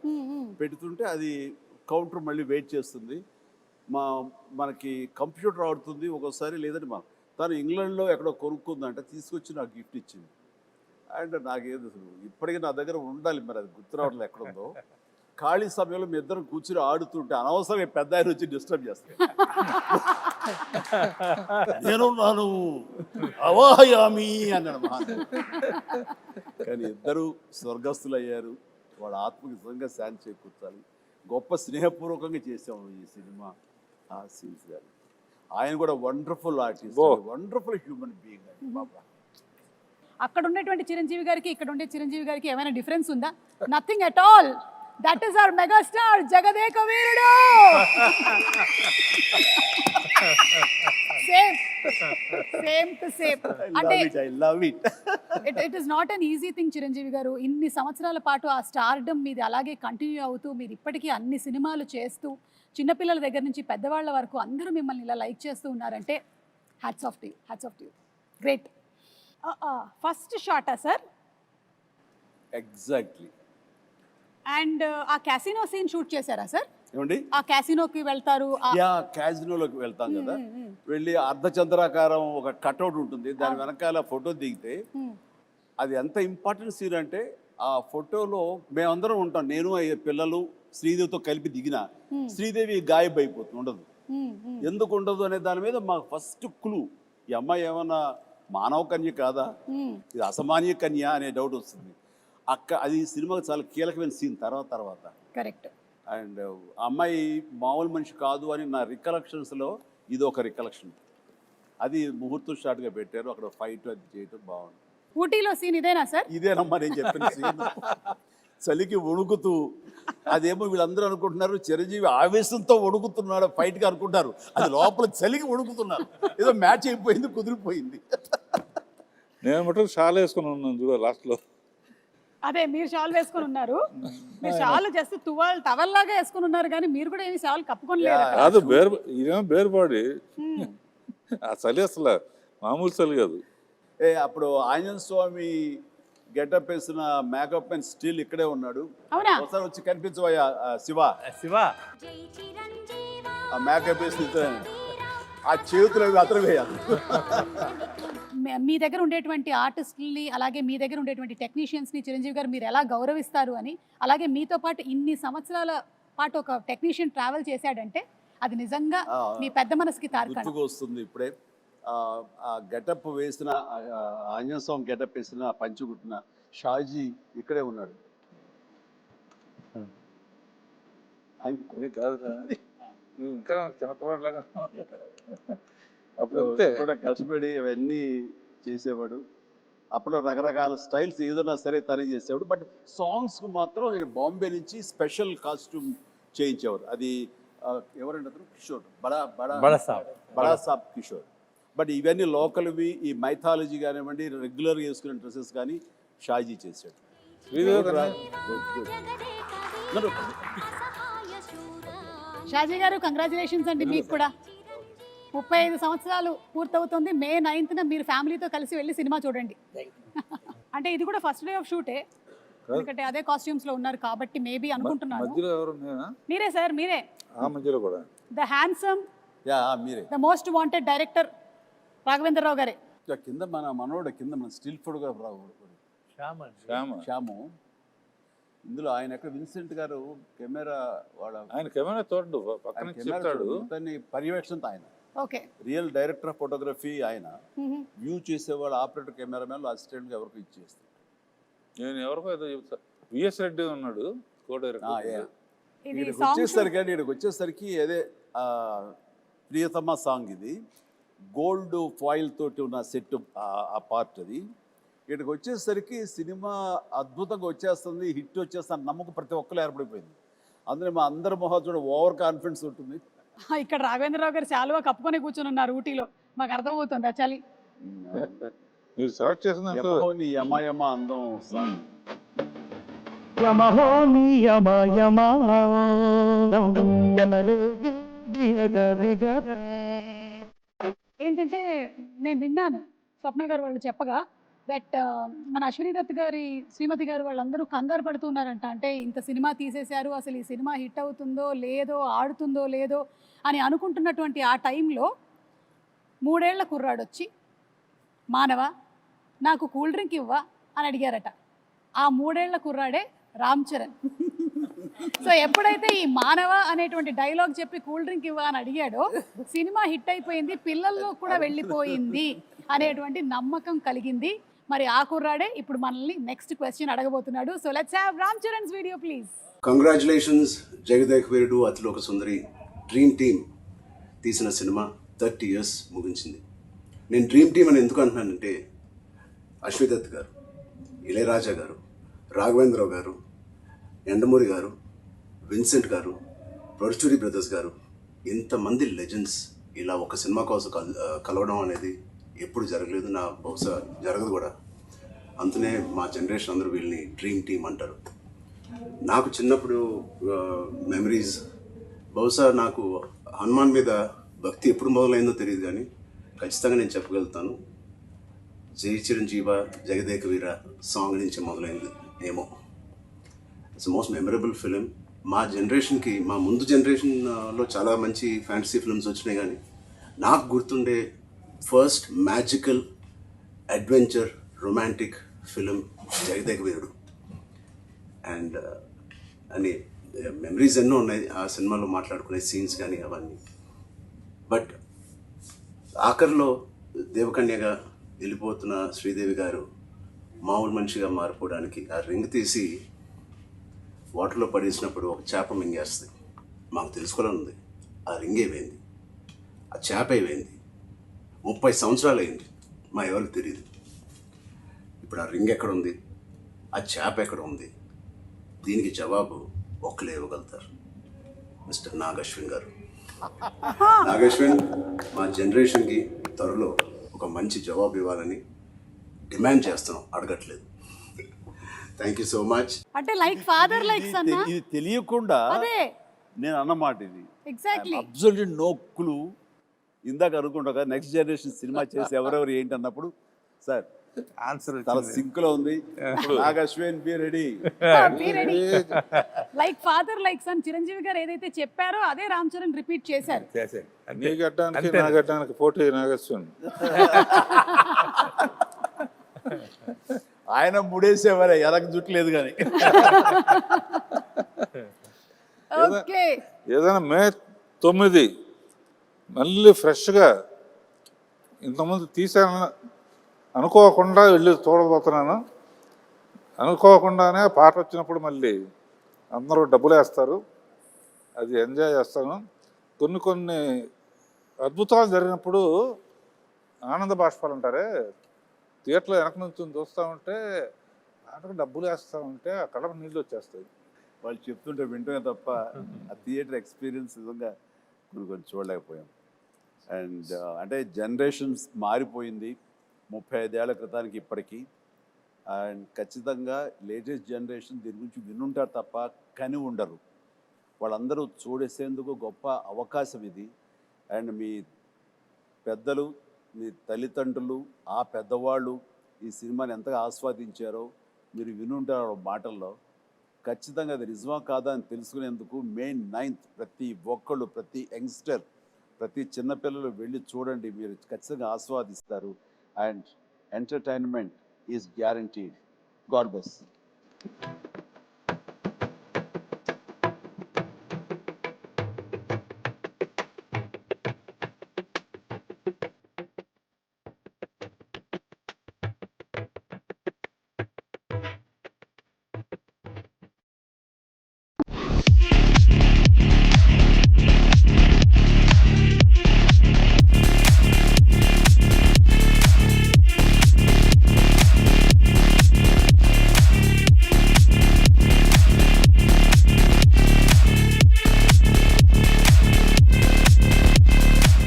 పెడుతుంటే అది కౌంటర్ మళ్ళీ వెయిట్ చేస్తుంది. మనకి కంప్యూటర్ ఆడుతుంది ఒక్కోసారి, లేదంటే తను ఇంగ్లాండ్లో ఎక్కడో కొనుక్కుందంటే తీసుకొచ్చి నాకు గిఫ్ట్ ఇచ్చింది. అండ్ నాకేదో ఇప్పటికీ నా దగ్గర ఉండాలి, మరి అది గుర్తు రావట్లేదు ఎక్కడుందో. ఖాళీ సమయంలో మీ ఇద్దరు కూర్చుని ఆడుతుంటే అనవసరంగా పెద్ద ఆయన వచ్చి డిస్టర్బ్ చేస్తాను. నేను నాను అవాహయామి అన్నాడు మహాన్. కానీ ఇద్దరు స్వర్గస్థులు అయ్యారు. వాళ్ళ ఆత్మకి నిజంగా శాంతి చేకూర్చాలి. గొప్ప స్నేహపూర్వకంగా చేసాము ఈ సినిమా. ఆ సీన్స్ గారు, ఆయన కూడా wonderful artist, wonderful human being అండి బాబా. అక్కడ ఉన్నటువంటి చిరంజీవి గారికి ఇక్కడ ఉండే చిరంజీవి గారికి ఏమైనా డిఫరెన్స్ ఉందా? Nothing at all. That is our megastar Jagadeka Veerudu. Same to same. అంటే it is not an easy thing Chiranjeevi garu. ఇన్ని సంవత్సరాల పాటు ఆ స్టార్డమ్ మీది అలాగే కంటిన్యూ అవుతూ, మీరు ఇప్పటికీ అన్ని సినిమాలు చేస్తూ, చిన్నపిల్లల దగ్గర నుంచి పెద్దవాళ్ళ వరకు అందరూ మిమ్మల్ని ఇలా లైక్ చేస్తూ ఉన్నారంటే hats off to you. Great. First షాటా సార్? ఎగ్జాక్ట్లీ. అండ్ ఆ క్యాసినో సీన్ షూట్ చేశారా సార్? ఏమండి? ఆ క్యాసినోకి వెళ్తారు. క్యాజినోలోకి వెళ్తాం కదా, వెళ్ళి అర్ధచంద్రాకారం ఒక కట్అవుట్ ఉంటుంది, దాని వెనకాల ఫోటో దిగితే అది ఎంత ఇంపార్టెంట్ సీన్ అంటే, ఆ ఫోటోలో మేమందరం ఉంటాం, నేను పిల్లలు శ్రీదేవితో కలిపి దిగిన, శ్రీదేవి గాయబ్ అయిపోతుంది, ఉండదు. ఎందుకు ఉండదు అనే దాని మీద మాకు ఫస్ట్ క్లూ, ఈ అమ్మాయి ఏమన్నా మానవ కన్య కాదా, ఇది అసామాన్య కన్య అనే డౌట్ వస్తుంది. అది సినిమాకి చాలా కీలకమైన సీన్ తర్వాత. కరెక్ట్. అండ్ అమ్మాయి మామూలు మనిషి కాదు అని నా రికలెక్షన్స్లో ఇది ఒక రికలెక్షన్. అది ముహూర్తం షాట్గా పెట్టారు, అక్కడ ఫైట్ అది చేయటం బాగుంది. ఊటీలో సీన్ ఇదేనా సార్? ఇదేనమ్మా నేను చెప్పిన సీన్. చలికి వణుకుతూ, అదేమో వీళ్ళందరూ అనుకుంటున్నారు చిరంజీవి ఆవేశంతో వణుకుతున్నాడు ఫైట్గా అనుకుంటారు, అది లోపల చలికి వణుకుతున్నారు. ఏదో మ్యాచ్ అయిపోయింది, కుదిరిపోయింది. నేను మటుకు షాల్ వేసుకుని ఉన్నాను చూడ లాస్ట్లో. అదే మీరు షాల్ వేసుకొని ఉన్నారు, మీరు షాల్ జస్ట్ టవల్ లాగా వేసుకొని ఉన్నారు, కానీ మీరు కూడా ఏమి షాల్ కప్పుకొని లేరు. కాదు, ఇదేమో బేర్పాడి, ఆ చలి అసలు మామూలు చలి కాదు. అప్పుడు ఆంజనేయ స్వామి గెటప్ వేసిన మేకప్ మ్యాన్ స్టిల్ ఇక్కడే ఉన్నాడు. అవునా? ఒకసారి వచ్చి కనిపించవయ్యా శివ. ఆ మేకప్ వేసి ఆ చేతులు అవి అతను వేయాలి. మీ దగ్గర ఉండేటువంటి ఆర్టిస్టుల్ని, అలాగే మీ దగ్గర ఉండేటువంటి టెక్నీషియన్స్ని చిరంజీవి గారు మీరు ఎలా గౌరవిస్తారు అని, అలాగే మీతో పాటు ఇన్ని సంవత్సరాల పాటు ఒక టెక్నీషియన్ ట్రావెల్ చేశాడంటే అది నిజంగా మీ పెద్ద మనసుకి తార్కాణం. వస్తుంది ఇప్పుడే ఆ గెటప్ వేసిన ఆంజనేయ స్వామి గెటప్ వేసిన పంచుకుంటున్న షాజీ ఇక్కడే ఉన్నాడు. ఇంకా అప్పుడు కూడా కష్టపడి అవన్నీ చేసేవాడు. అప్పుడు రకరకాల స్టైల్స్ ఏదైనా సరే తనే చేసేవాడు. బట్ సాంగ్స్కు మాత్రం బాంబే నుంచి స్పెషల్ కాస్ట్యూమ్ చేయించేవారు. అది ఎవరంటే అతను కిషోర్, బడా సాబ్ కిషోర్. బట్ ఇవన్నీ లోకల్వి, ఈ మైథాలజీ కానివ్వండి, రెగ్యులర్గా వేసుకునే డ్రెస్సెస్ కానీ షాజీ చేశాడు. షాజీ గారు కంగ్రాచులేషన్స్ అండి మీకు కూడా. 35 సంవత్సరాలు పూర్తవుతుంది. మే 9th మీరు ఫ్యామిలీతో కలిసి వెళ్ళి సినిమా చూడండి. అంటే ఇది కూడా ఫస్ట్ డే ఆఫ్ షూటే, ఎందుకంటే అదే కాస్ట్యూమ్స్ లో ఉన్నారు కాబట్టి మేబీ అనుకుంటున్నాను. మధ్యలో ఎవరు నేనా? మీరే సార్, మీరే. ఆ మధ్యలో కూడా ద హ్యాండ్సమ్, మీరే the most wanted director Raghavendra Rao గారే. కింద మన మనోడు కింద మన స్టిల్ ఫోటోగ్రాఫర్ శ్యాము. ఇందులో ఆయన ఎక్కడ విన్సెంట్ గారు కెమెరా ఆయన కెమెరా తోడు పక్కన చెప్తాడు. పర్యవేక్షణ ఆయన okay, real director of photography ఆయన. వ్యూ చేసేవాళ్ళు ఆపరేటర్ కెమెరామెన్ అసిస్టెంట్ ఎవరికి ఇచ్చేస్తారు. నేను ఎవరికో ఏదో చెప్తా. విఎస్ రెడ్డి ఉన్నాడు కో డైరెక్టర్. ఇక్కడికి వచ్చేసరికి అదే ప్రియతమ సాంగ్ ఇది. గోల్డ్ ఫాయిల్ తోటి ఉన్న సెట్ ఆ పార్ట్ అది. ఇక్కడికి వచ్చేసరికి సినిమా అద్భుతంగా వచ్చేస్తుంది, హిట్ వచ్చేస్తుంది నమ్మకం ప్రతి ఒక్కరు ఏర్పడిపోయింది. అందులో మా అందరి మొహం ఓవర్ కాన్ఫిడెన్స్ ఉంటుంది. ఇక్కడ రాఘవేంద్రరావు గారు శాలువా కప్పుకొని కూర్చొని ఉన్నారు ఊటీలో, మాకు అర్థమవుతుంది చలి. మీరు సెలెక్ట్ చేసిన యమయమ అందం సాంగ్. ఏంటంటే నేను విన్నాను స్వప్న గారు వాళ్ళు చెప్పగా దట్ మన అశ్విని దత్ గారి శ్రీమతి గారు వాళ్ళందరూ కంగారు పడుతున్నారంట. అంటే ఇంత సినిమా తీసేశారు, అసలు ఈ సినిమా హిట్ అవుతుందో లేదో, ఆడుతుందో లేదో అని అనుకుంటున్నటువంటి ఆ టైంలో 3 ఏళ్ల కుర్రాడు వచ్చి, మానవ నాకు కూల్ డ్రింక్ ఇవ్వా అని అడిగారట. ఆ 3 ఏళ్ల కుర్రాడే రామ్ చరణ్. సో ఎప్పుడైతే ఈ మానవ అనేటువంటి డైలాగ్ చెప్పి కూల్ డ్రింక్ ఇవ్వా అని అడిగాడో సినిమా హిట్ అయిపోయింది, పిల్లల్లో కూడా వెళ్ళిపోయింది అనేటువంటి నమ్మకం కలిగింది. మరి ఆ కుర్రాడే ఇప్పుడు మనల్ని నెక్స్ట్ క్వశ్చన్ అడగబోతున్నాడు. So let's have Ram Charan's video please. Congratulations Jagadeka Veerudu Athiloka Sundari dream team తీసిన సినిమా 30 years ముగించింది. నేను డ్రీమ్ టీమ్ అని ఎందుకు అంటున్నానంటే అశ్విని దత్ గారు, ఇళయరాజా గారు, రాఘవేంద్రరావు గారు, ఎండమూరి గారు, విన్సెంట్ గారు, పరుచూరి బ్రదర్స్ గారు, ఇంతమంది లెజెండ్స్ ఇలా ఒక సినిమా కోసం కలవడం అనేది ఎప్పుడు జరగలేదు, నా బహుశా జరగదు కూడా. అందునే మా జనరేషన్ అందరూ వీళ్ళని డ్రీమ్ టీమ్ అంటారు. నాకు చిన్నప్పుడు మెమరీస్, బహుశా నాకు హనుమాన్ మీద భక్తి ఎప్పుడు మొదలైందో తెలియదు, కానీ ఖచ్చితంగా నేను చెప్పగలుగుతాను జై చిరంజీవ జగదేక వీర సాంగ్ నుంచి మొదలైంది ఏమో. It's most memorable film. మా జనరేషన్కి, మా ముందు జనరేషన్లో చాలా మంచి ఫ్యాంటసీ ఫిల్మ్స్ వచ్చినాయి, కానీ నాకు గుర్తుండే first magical adventure romantic film Jagadeka Veerudu. And అని మెమరీస్ ఎన్నో ఉన్నాయి ఆ సినిమాలో మాట్లాడుకునే సీన్స్ కానీ అవన్నీ. బట్ ఆఖరిలో దేవకన్యగా వెళ్ళిపోతున్న శ్రీదేవి గారు మామూలు మనిషిగా మారిపోవడానికి ఆ రింగ్ తీసి వాటర్లో పడేసినప్పుడు ఒక చేప మింగేస్తుంది. మాకు తెలుసుకోవాలని ఉంది ఆ రింగ్ ఏమైంది, ఆ చేప ఏమైంది. 30 సంవత్సరాలు అయింది, మా ఎవరికి తెలియదు. ఇప్పుడు ఆ రింగ్ ఎక్కడ ఉంది, ఆ చేప ఎక్కడ ఉంది, దీనికి జవాబు ఒక్కలే ఇవ్వగలుగుతారు, మిస్టర్ నాగశ్విన్ గారు. నాగశ్విన్ మా జనరేషన్కి త్వరలో ఒక మంచి జవాబు ఇవ్వాలని డిమాండ్ చేస్తున్నాం, అడగట్లేదు. Thank you so much. అంటే లైక్ ఫాదర్ లైక్ సన్. ఇది తెలియకుండా అదే నేను అన్నమాట. ఇది ఎగ్జాక్ట్లీ అబ్సల్యూట్ నో క్లూ. ఇందాక అనుకుంటా నెక్స్ట్ జనరేషన్ సినిమా చేసి ఎవరెవరు ఏంటి అన్నప్పుడు సార్ ఆన్సర్ చాలా సింక్ లో ఉంది. Nag Ashwin be ready. Like father like son Chiranjeevi గారు ఏదైతే చెప్పారో అదే రామ్ చరణ్ రిపీట్ చేశారు. నీ గడ్డానికి నా గడ్డానికి పోటీ నాగశ్విన్. ఆయన ముడేసేవారే, ఎలకు జుట్టు లేదు కానీ. ఓకే, ఏదైనా మే 9 మళ్ళీ ఫ్రెష్గా ఇంతకుముందు తీసాను అనుకోకుండా వెళ్ళి చూడబోతున్నాను. అనుకోకుండానే పాట వచ్చినప్పుడు మళ్ళీ అందరూ డబ్బులు వేస్తారు, అది ఎంజాయ్ చేస్తాను. కొన్ని అద్భుతాలు జరిగినప్పుడు ఆనంద బాష్పాలు అంటారే, థియేటర్లో వెనక నుంచి చూస్తూ ఉంటే పాటకు డబ్బులు వేస్తూ ఉంటే ఆ కళ్ళకు నీళ్ళు వచ్చేస్తాయి. వాళ్ళు చెప్తుంటే వింటమే తప్ప ఆ థియేటర్ ఎక్స్పీరియన్స్ నిజంగా కొన్ని చూడలేకపోయాం. అండ్ అంటే జనరేషన్స్ మారిపోయింది 35 ఏళ్ల క్రితానికి ఇప్పటికీ. అండ్ ఖచ్చితంగా లేటెస్ట్ జనరేషన్ దీని గురించి వినుంటారు తప్ప కని ఉండరు. వాళ్ళందరూ చూడేసేందుకు గొప్ప అవకాశం ఇది. అండ్ మీ పెద్దలు, మీ తల్లిదండ్రులు, ఆ పెద్దవాళ్ళు ఈ సినిమాని ఎంతగా ఆస్వాదించారో మీరు వినుంటారు మాటల్లో. ఖచ్చితంగా అది నిజమా కాదా అని తెలుసుకునేందుకు May 9th ప్రతి ఒక్కళ్ళు, ప్రతి యంగ్స్టర్, ప్రతి చిన్నపిల్లలు వెళ్ళి చూడండి. మీరు ఖచ్చితంగా ఆస్వాదిస్తారు. And entertainment is guaranteed. God bless.